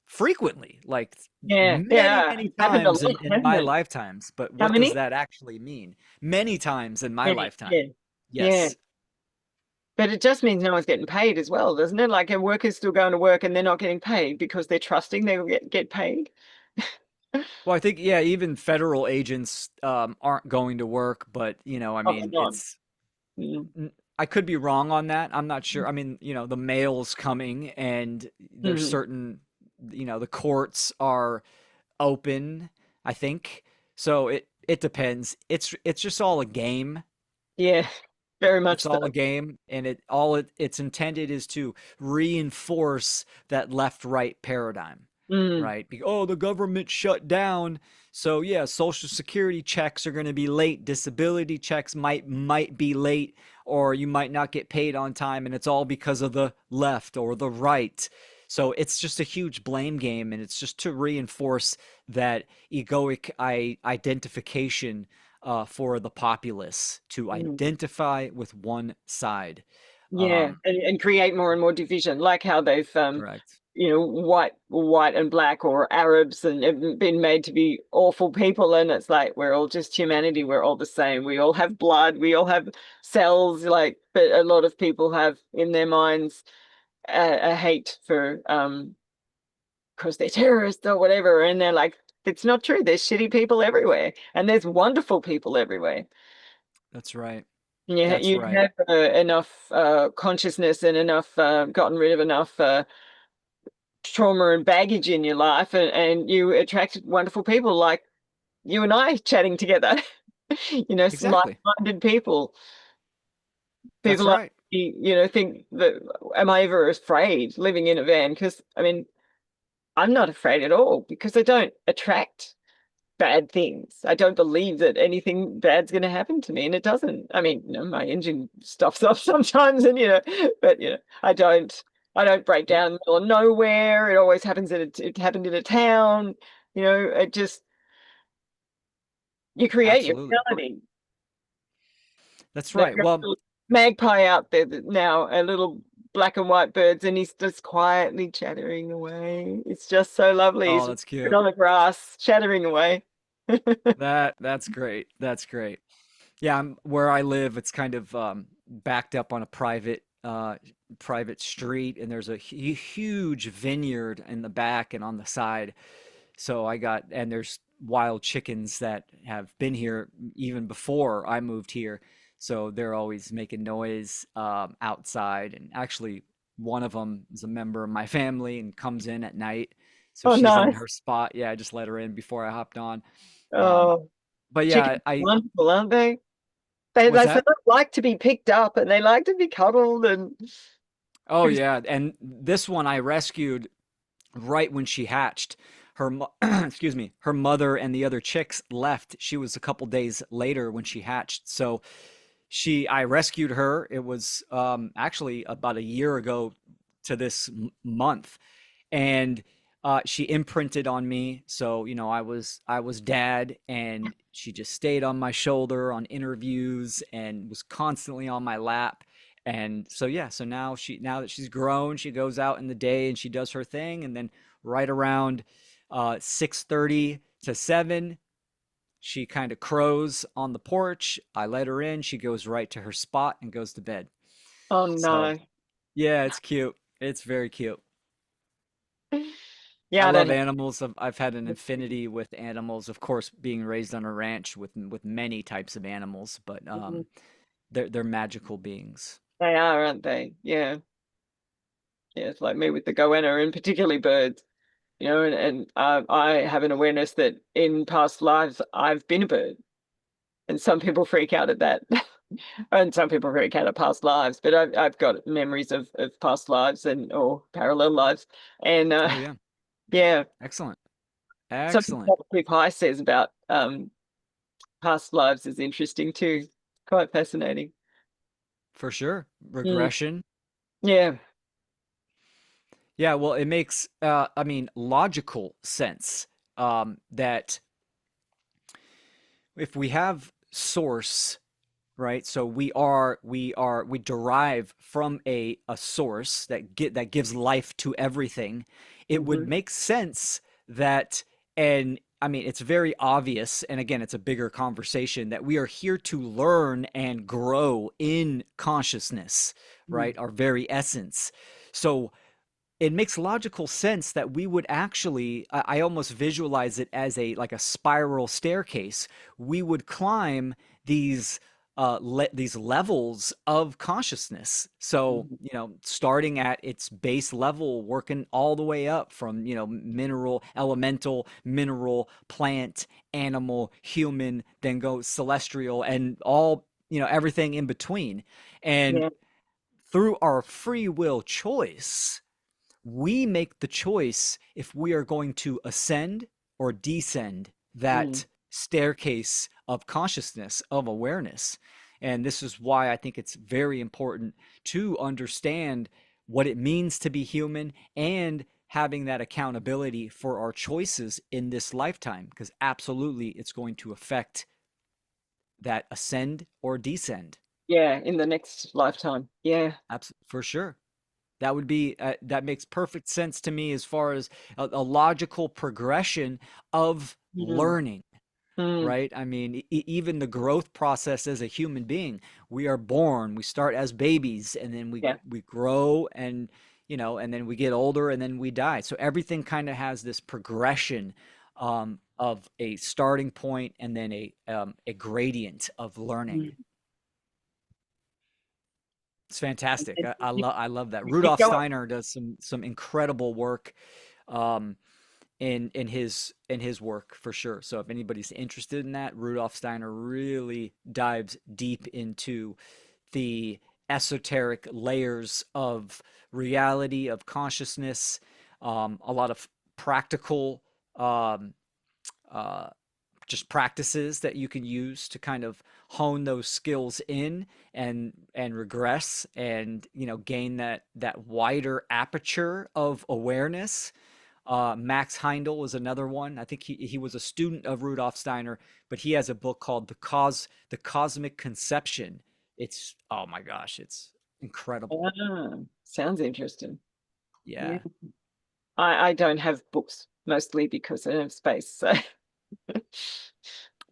frequently, like Yeah. many, Yeah. many Happened a times lot, in hasn't my it? lifetimes. But How what does many? that actually mean? Many times in my Many. lifetime. Yeah. Yeah. Yes. But it just means no one's getting paid as well, doesn't it? Like a worker's still going to work and they're not getting paid because they're trusting they'll get paid. Well, I think, yeah, even federal agents aren't going to work, but I Oh, they're mean, not. Mm, I could be wrong on that. I'm not sure. I mean, the mail's coming, and there's mm, certain, the courts are open, I think. So it depends. It's just all a game. yeah, very much It's so. all a game, and it's intended is to reinforce that left-right paradigm, Mm, right? Oh, the government shut down, so yeah, social security checks are going to be late, disability checks might be late, or you might not get paid on time, and it's all because of the left or the right. So it's just a huge blame game, and it's just to reinforce that egoic identification for the populace to mm. identify with one side. Yeah, Um, and create more and more division, like how they've correct. white and black or Arabs and have been made to be awful people, and it's like we're all just humanity, we're all the same. We all have blood, we all have cells, like, but a lot of people have in their minds a hate for because they're terrorists or whatever, and they're like, it's not true. There's shitty people everywhere, and there's wonderful people everywhere. That's right. Yeah, That's you right. have enough consciousness and enough gotten rid of enough trauma and baggage in your life, and you attract wonderful people like you and I chatting together. Exactly. Like-minded people. That's People like right. me, think that am I ever afraid living in a van? Because I mean, I'm not afraid at all because I don't attract bad things. I don't believe that anything bad's going to happen to me, and it doesn't. I mean, my engine stops off sometimes, and but I don't break Yeah, down in the middle of nowhere. It always happens it happened in a town. It just you create your absolutely. reality. That's They've right. got a Well, little magpie out there now, a little black and white birds, and he's just quietly chattering away. It's just so lovely. oh, He's that's cute. on the grass, chattering away. That's great. That's great. Yeah, where I live, it's kind of backed up on a private street, and there's a huge vineyard in the back and on the side. So and there's wild chickens that have been here even before I moved here. So they're always making noise outside. And actually, one of them is a member of my family and comes in at night. So Oh, she's in nice. her spot. Yeah, I just let her in before I hopped on. Um, Oh. but yeah, Chickens are wonderful, aren't they? They what's they sort that? of like to be picked up and they like to be cuddled and Oh yeah, and this one I rescued right when she hatched. Excuse me, her mother and the other chicks left. She was a couple days later when she hatched. So I rescued her. It was actually about a year ago to this month, and she imprinted on me. So I was dad, and she just stayed on my shoulder on interviews and was constantly on my lap. And so yeah, so now that she's grown, she goes out in the day and she does her thing, and then right around 6:30 to 7, she kind of crows on the porch. I let her in. She goes right to her spot and goes to bed. Oh So no. yeah, it's cute. It's very cute. I Yeah, I don't love have. animals. I've had an infinity with animals. Of course, being raised on a ranch with many types of animals, but Mhm. they're magical beings. They are, aren't they? Yeah. Yeah, it's like me with the goanna and particularly birds, and I have an awareness that in past lives I've been a bird. And some people freak out at that. And some people freak out at past lives, but I've got memories of past lives and or parallel lives. And Oh yeah, yeah, excellent, something excellent, that Cliff High says about past lives is interesting too. Quite fascinating. for sure. Mm, Regression. yeah. Yeah, well, it makes I mean logical sense that if we have source, right? So we derive from a source that gives life to everything. It would Hmm. make sense that, and I mean it's very obvious, and again it's a bigger conversation, that we are here to learn and grow in consciousness, right? Our very essence. So it makes logical sense that we would actually, I almost visualize it as a like a spiral staircase. We would climb these these levels of consciousness. So, Hmm. starting at its base level, working all the way up from, mineral, elemental, mineral, plant, animal, human, then go celestial, and all, everything in between. And Yeah. through our free will choice, we make the choice if we are going to ascend or descend Mm. that staircase of consciousness, of awareness. And this is why I think it's very important to understand what it means to be human and having that accountability for our choices in this lifetime, because absolutely it's going to affect that ascend or descend. Yeah, in the next lifetime. Yeah. For sure. That makes perfect sense to me as far as a logical progression of Mm. learning, Mm. right? I mean, even the growth process as a human being, we are born, we start as babies, and then we Yeah. we grow, and and then we get older, and then we die. So everything kind of has this progression of a starting point and then a gradient of learning. Mm. It's fantastic. And I love that. you keep Rudolf going. Steiner does some incredible work um, in his work for sure. So if anybody's interested in that, Rudolf Steiner really dives deep into the esoteric layers of reality, of consciousness, a lot of practical um, uh, just practices that you can use to kind of hone those skills in and regress and gain that wider aperture of awareness. Max Heindel was another one. I think he was a student of Rudolf Steiner, but he has a book called the Cosmic Conception. It's, oh my gosh, it's incredible. Ah, sounds interesting. Yeah. Yeah. I don't have books mostly because I don't have space. So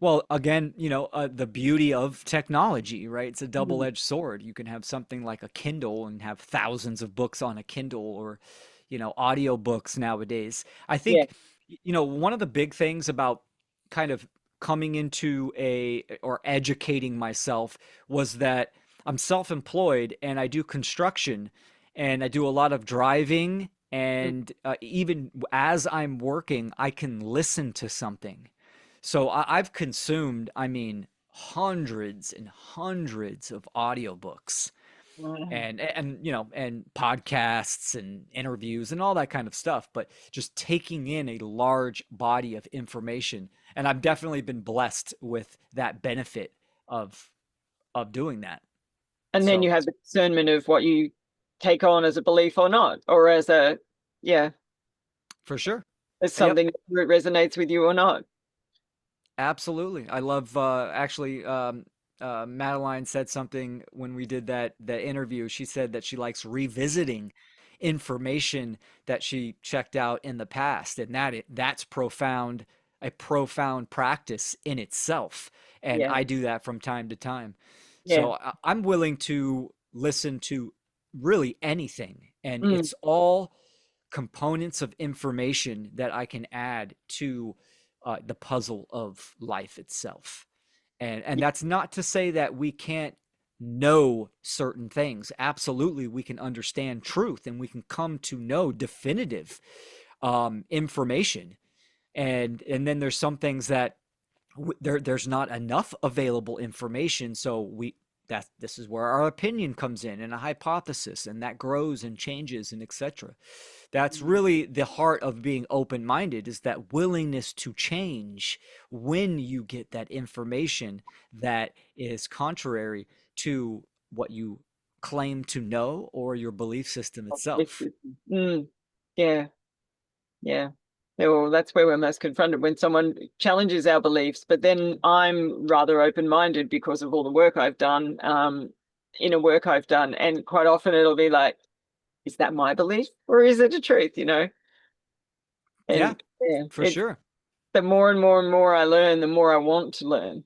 Well, again, the beauty of technology, right? It's a mm. double-edged sword. You can have something like a Kindle and have thousands of books on a Kindle, or, audiobooks nowadays. I Yeah. think, one of the big things about kind of coming into or educating myself was that I'm self-employed and I do construction and I do a lot of driving. Mm. And even as I'm working, I can listen to something. So I've consumed, I mean, hundreds and hundreds of audiobooks Wow. and podcasts and interviews and all that kind of stuff, but just taking in a large body of information. And I've definitely been blessed with that benefit of doing that. And then you So have the discernment of what you take on as a belief or not, or as a, yeah, for sure. as Yep. something that resonates with you or not. Absolutely. I love actually Madeline said something when we did that interview. She said that she likes revisiting information that she checked out in the past, and that's profound, a profound practice in itself. And Yeah. I do that from time to time. Yeah. So I'm willing to listen to really anything, and Mm. it's all components of information that I can add to the puzzle of life itself. And that's not to say that we can't know certain things. Absolutely, we can understand truth and we can come to know definitive information. And then there's some things that there's not enough available information, so we that this is where our opinion comes in and a hypothesis, and that grows and changes and etc. That's Mm. really the heart of being open-minded, is that willingness to change when you get that information that is contrary to what you claim to know or your belief system itself. Mm. Yeah. Yeah. Yeah, well, that's where we're most confronted when someone challenges our beliefs. But then I'm rather open-minded because of all the work I've done, inner work I've done. And quite often it'll be like, is that my belief or is it a truth, you know? Yeah, And yeah, for it's sure. the more and more and more I learn, the more I want to learn.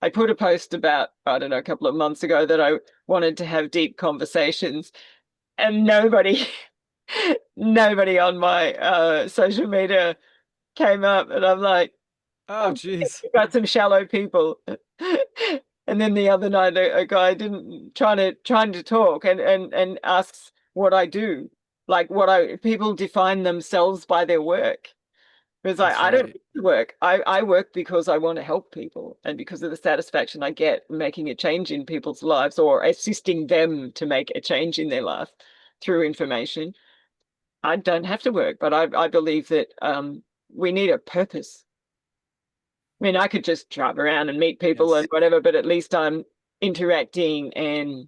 I put a post about, I don't know, a couple of months ago that I wanted to have deep conversations, and nobody on my social media came up, and I'm like, Oh, I've geez. got some shallow people. And then the other night, a guy didn't trying to talk and asks what I do, like what I people define themselves by their work. Because That's I don't right. work. I work because I want to help people and because of the satisfaction I get making a change in people's lives or assisting them to make a change in their life through information. I don't have to work, but I believe that we need a purpose. I mean, I could just drive around and meet people and Yes. whatever, but at least I'm interacting, and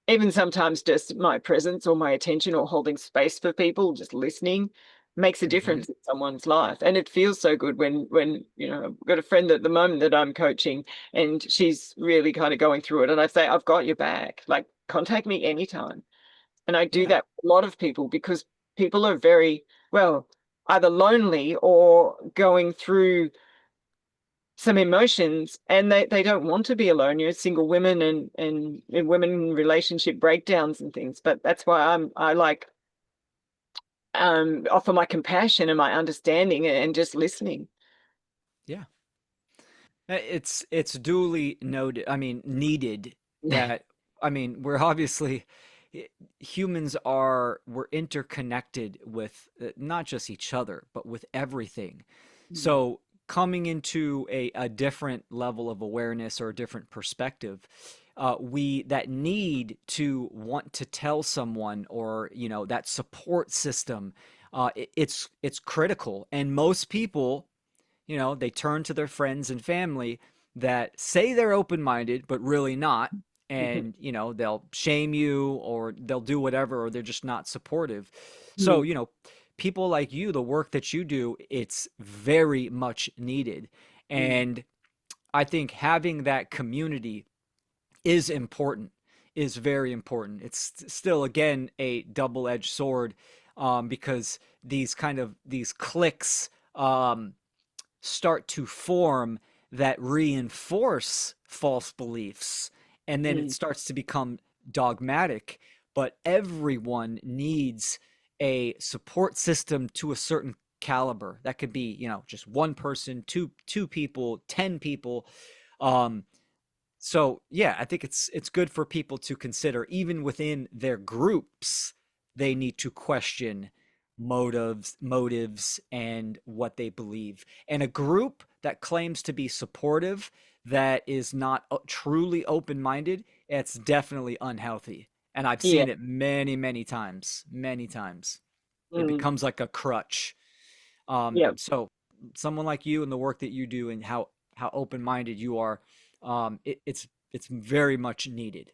even sometimes just my presence or my attention or holding space for people, just listening makes a Hmm. difference in someone's life. And it feels so good when, you know, I've got a friend at the moment that I'm coaching and she's really kind of going through it. And I say, I've got your back. Like, contact me anytime. And I do Yeah. that with a lot of people because people are very, well, either lonely or going through some emotions and they don't want to be alone. You're single women and women in relationship breakdowns and things. But that's why I like offer my compassion and my understanding and just listening. Yeah. It's duly noted, I mean, needed that, I mean, we're obviously humans are we're interconnected with not just each other, but with everything. Mm. So coming into a different level of awareness or a different perspective, we that need to want to tell someone, or that support system, it's critical. And most people, they turn to their friends and family that say they're open minded, but really not. And, they'll shame you or they'll do whatever, or they're just not supportive. So, Mm. people like you, the work that you do, it's very much needed. Mm. And I think having that community is important, is very important. It's still, again, a double edged sword, because these cliques, start to form that reinforce false beliefs, and then it Mm. starts to become dogmatic. But everyone needs a support system to a certain caliber. That could be, just one person, two people, 10 people. um so yeah, I think it's good for people to consider, even within their groups, they need to question motives and what they believe. And a group that claims to be supportive, that is not truly open-minded, it's definitely unhealthy. And I've Yeah. seen it many, many times, many times. It Mm. becomes like a crutch. Yeah. So someone like you and the work that you do and how open-minded you are, it's very much needed.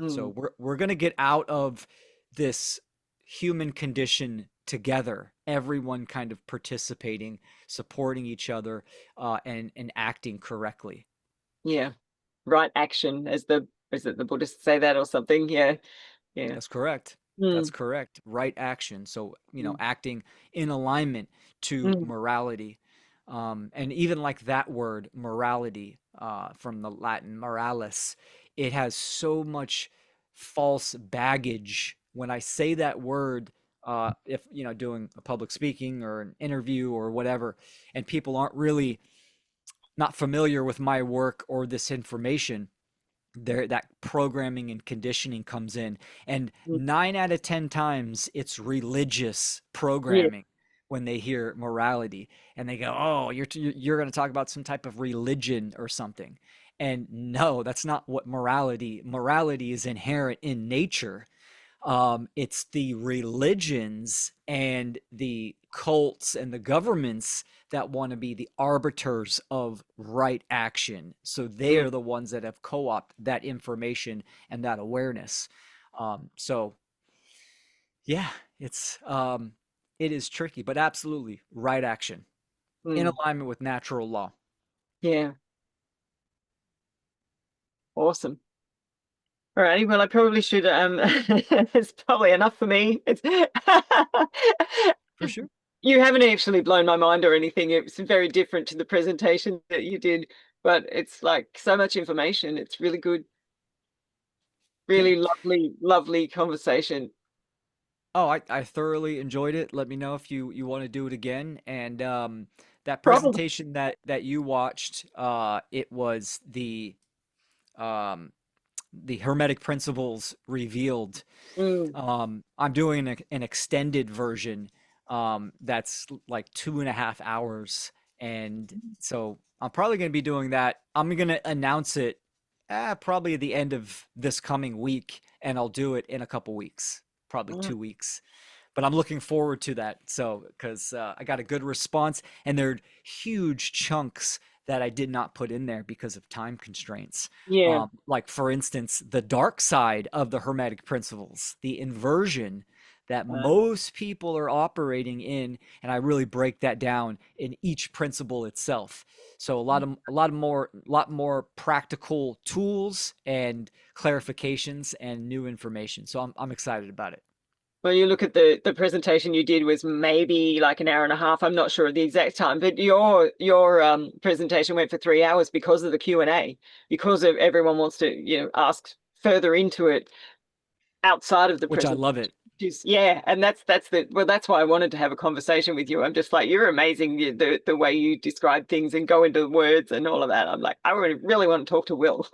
So Mm. we're gonna get out of this human condition together. Everyone kind of participating, supporting each other, and acting correctly. Yeah. right action, as the is it the Buddhists say that or something? Yeah, yeah. That's correct. That's Mm, correct. Right action. So, mm, acting in alignment to mm, morality. And even like that word, morality, from the Latin moralis, it has so much false baggage. When I say that word, if, doing a public speaking or an interview or whatever, and people aren't really not familiar with my work or this information, there that programming and conditioning comes in, and mm. 9 out of 10 times it's religious Yeah. programming when they hear morality, and they go, oh, you're going to talk about some type of religion or something. And no, that's not what morality is inherent in nature. It's the religions and the cults and the governments that want to be the arbiters of right action. So they Mm, are the ones that have co-opted that information and that awareness. So yeah, it is tricky, but absolutely right action in mm. alignment with natural law. Yeah. Awesome. Alrighty, well, I probably should. It's probably enough for me. It's For sure. you haven't actually blown my mind or anything. It's very different to the presentation that you did, but it's like so much information. It's really good, Yeah. really lovely, lovely conversation. Oh, I thoroughly enjoyed it. Let me know if you want to do it again. And that Probably. presentation that you watched, it was um, the Hermetic Principles revealed. Mm, I'm doing an extended version, that's like 2.5 hours, and so I'm probably going to be doing that. I'm going to announce it, probably at the end of this coming week, and I'll do it in a couple weeks, probably mm, 2 weeks. But I'm looking forward to that. So, because I got a good response, and there are huge chunks that I did not put in there because of time constraints. yeah. Like, for instance, the dark side of the Hermetic principles, the inversion that Uh, most people are operating in, and I really break that down in each principle itself. So a lot more practical tools and clarifications and new information. So I'm excited about it. Well, you look at the presentation you did was maybe like an hour and a half. I'm not sure of the exact time, but your presentation went for 3 hours because of the Q&A, because of everyone wants to, ask further into it outside of the Which I presentation. love it. Yeah, and that's why I wanted to have a conversation with you. I'm just like, you're amazing, the way you describe things and go into words and all of that. I'm like, I really want to talk to Will.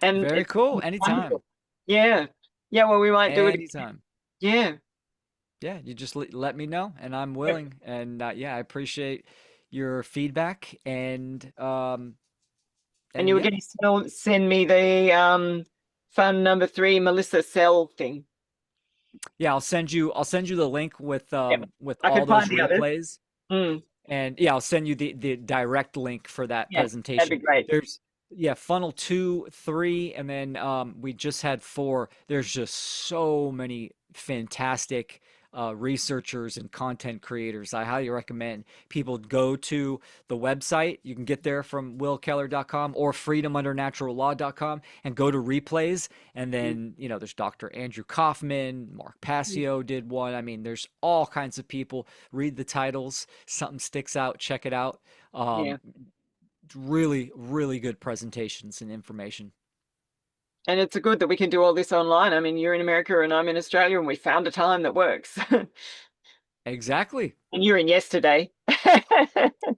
And Very it's cool. Anytime. wonderful. Yeah. Yeah, well, we might do it. Anytime. Yeah. Yeah, you just let me know, and I'm willing. And yeah, I appreciate your feedback, And and you were yeah. going to send me the fun number three Melissa Cell thing. Yeah, I'll send you the link Yep. with I all could find those the others. replays. Mm, And yeah, I'll send you the direct link for that yeah, that'd be presentation. great. There's Yeah, funnel 2, 3, and then we just had 4. There's just so many fantastic researchers and content creators. I highly recommend people go to the website. You can get there from willkeller.com or freedomundernaturallaw.com and go to replays. And then, there's Dr. Andrew Kaufman, Mark Passio did one. I mean, there's all kinds of people. Read the titles. Something sticks out, check it out. Yeah. Um, Really, really good presentations and information. And it's good that we can do all this online. I mean, you're in America and I'm in Australia, and we found a time that works. Exactly. And you're in yesterday.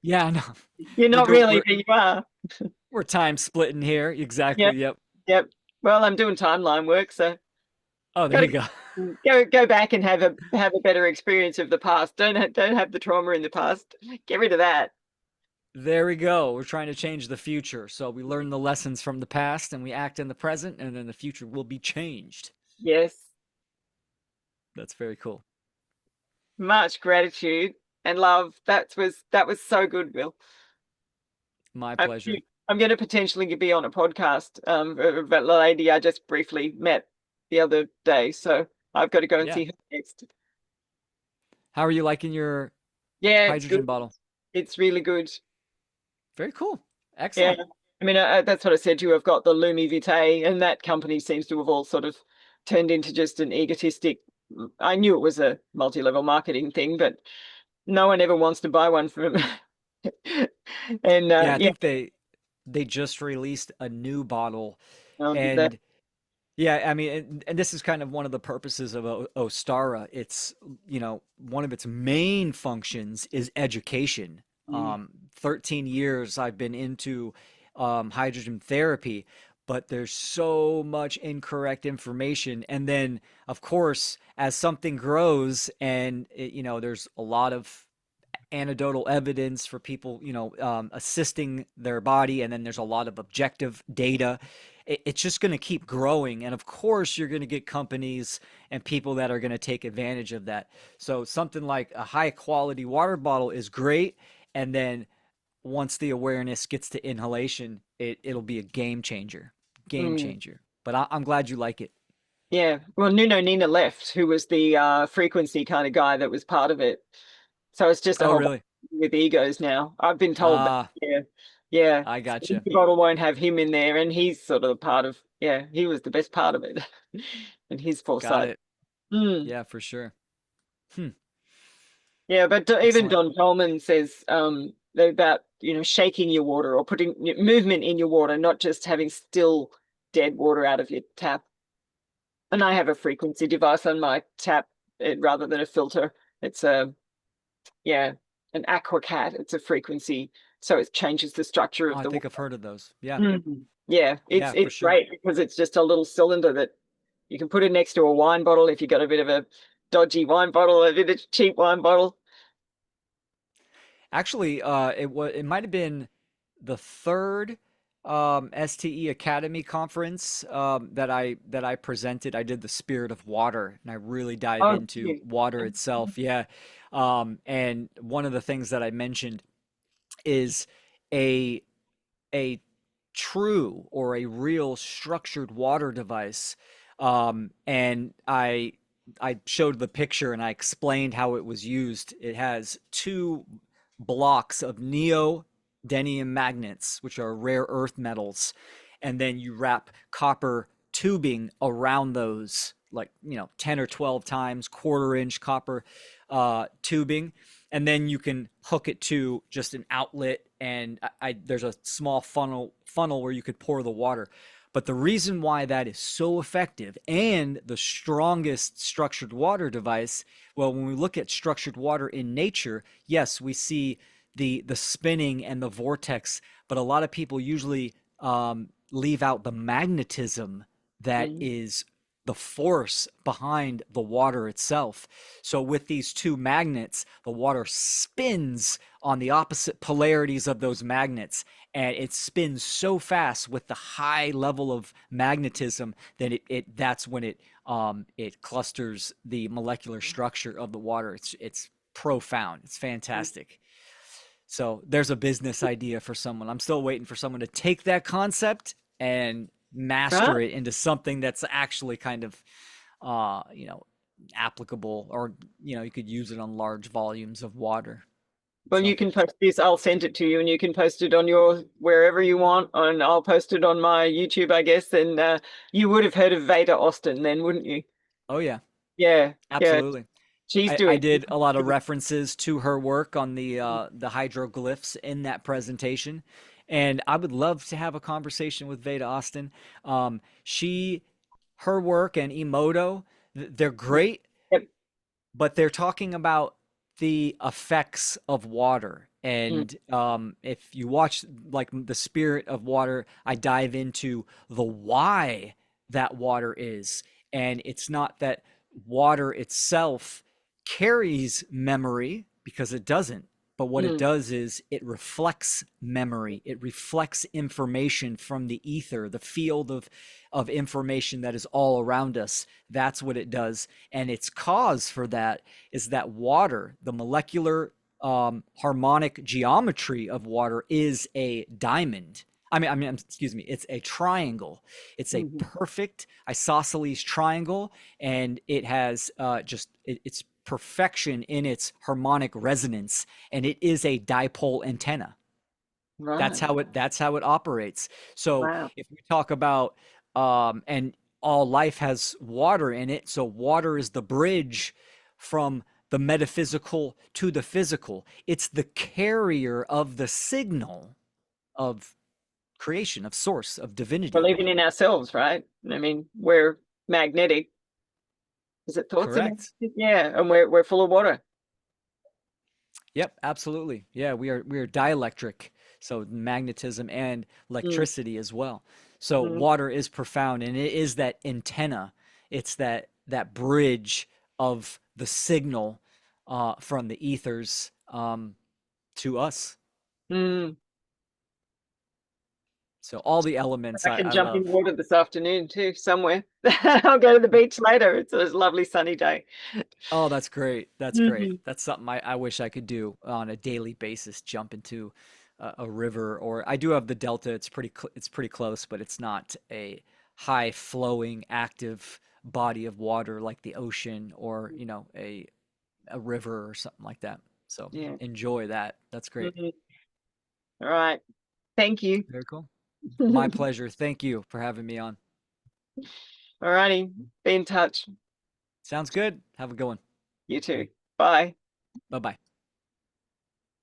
Yeah, no, You're we're not doing really, we're but you are. we're time splitting here. Exactly. Yep. Yep. Yep. Well, I'm doing timeline work, so Oh, there gotta you go. go back and have a better experience of the past. Don't have the trauma in the past. Get rid of that. There we go. We're trying to change the future. So we learn the lessons from the past and we act in the present, and then the future will be changed. Yes. That's very cool. Much gratitude and love. That was so good, Will. My I'm, pleasure. I'm going to potentially be on a podcast about a lady I just briefly met the other day, so I've got to go and Yeah. see her next. How are you liking your Yeah, it's good. hydrogen bottle? It's really good. Very cool. Yeah. Excellent. I mean, that's what I said to you. I've got the Lumi Vitae, and that company seems to have all sort of turned into just an egotistic. I knew it was a multi-level marketing thing, but no one ever wants to buy one from them. And Yeah, I yeah, think they just released a new bottle, did that. and yeah, I mean, and this is kind of one of the purposes of Ostara. It's, one of its main functions is education. Mm, 13 years I've been into hydrogen therapy, but there's so much incorrect information. And then, of course, as something grows and there's a lot of anecdotal evidence for people, assisting their body, and then there's a lot of objective data. It's just going to keep growing, and of course, you're going to get companies and people that are going to take advantage of that. So something like a high quality water bottle is great, and then once the awareness gets to inhalation, it'll be a game mm. changer. But I'm glad you like it. Yeah. Well, Nuno Nina left, who was the frequency kind of guy that was part of it. So it's just a Oh, whole bunch really? with egos now. I've been told that. Ah, Yeah. Yeah. I So the gotcha. bottle won't have him in there, and he's sort of a part of, yeah, he was the best part of it and his Got foresight. it. Mm. Yeah, for sure. Hmm. Yeah, but even Excellent. Don Coleman says about, shaking your water or putting movement in your water, not just having still dead water out of your tap. And I have a frequency device on my tap, rather than a filter. It's a, yeah, an aquacat. It's a frequency, so it changes the structure Oh, of I the think water. I've heard of those. Yeah. Yeah, it's Yeah, for it's sure. great because it's just a little cylinder that you can put it next to a wine bottle if you got a bit of a dodgy wine bottle, a bit of cheap wine bottle. Actually, it might have been the third STE Academy conference that I presented. I did the Spirit of Water, and I really dive Oh, into yeah. water itself. Yeah, and one of the things that I mentioned is a a true or a real structured water device. And I showed the picture and I explained how it was used. It has two blocks of neodymium magnets, which are rare earth metals, and then you wrap copper tubing around those, like 10 or 12 times quarter-inch copper tubing, and then you can hook it to just an outlet, and there's a small funnel where you could pour the water. But the reason why that is so effective and the strongest structured water device, well, when we look at structured water in nature, yes, we see the spinning and the vortex, but a lot of people usually leave out the magnetism that Mm, is the force behind the water itself. So with these two magnets, the water spins on the opposite polarities of those magnets, and it spins so fast with the high level of magnetism that that's when it clusters the molecular structure of the water. It's profound. It's mm. fantastic. So there's a business idea for someone. I'm still waiting for someone to take that concept and Right. master it into something that's actually kind of, uh, you know, applicable, or you could use it on large volumes of water. Well, you So, can post this. I'll send it to you, and you can post it on your wherever you want, and I'll post it on my YouTube, I guess. And you would have heard of Veda Austin, then, wouldn't you? oh yeah, Yeah, yeah. absolutely. She's I doing. did a lot of references to her work on the hydroglyphs in that presentation, and I would love to have a conversation with Veda Austin. She, her work and Emoto, they're great, Yep. but they're talking about the effects of water. Mm, And if you watch like the Spirit of Water, I dive into the why that water is. And it's not that water itself carries memory, because it doesn't. But what it mm, does is it reflects memory. It reflects information from the ether, the field of information that is all around us. That's what it does. And its cause for that is that water, the molecular harmonic geometry of water, is a diamond. Excuse me, it's a triangle. It's a mhm, perfect isosceles triangle, and it has it's perfection in its harmonic resonance, and it is a dipole antenna. Right. That's how it operates. So Wow. if we talk about and all life has water in it, so water is the bridge from the metaphysical to the physical. It's the carrier of the signal of creation, of source, of divinity. Believing in ourselves, right? I mean, we're magnetic. Is it thoughts are Correct. magnetic? Yeah, and we're full of water. Yep, absolutely. Yeah, we are dielectric, so magnetism and Mm, electricity as well. So mm, water is profound, and it is that antenna. It's that bridge of the signal from the ethers to us. mm. So all the elements I I, can I jump in love. water this afternoon too, somewhere. I'll go to the beach later. It's a lovely sunny day. Oh, that's great. That's great. Mhm. That's something I wish I could do on a daily basis, jump into a river, or I do have the delta. It's pretty close, but it's not a high flowing active body of water like the ocean or, a river or something like that. So Yeah. enjoy that. That's great. Mhm. All right. Thank you. Very cool. My All pleasure. Thank you for having me on. righty. Be in touch. Sounds good. Have a good one. You too. Bye. Bye-bye.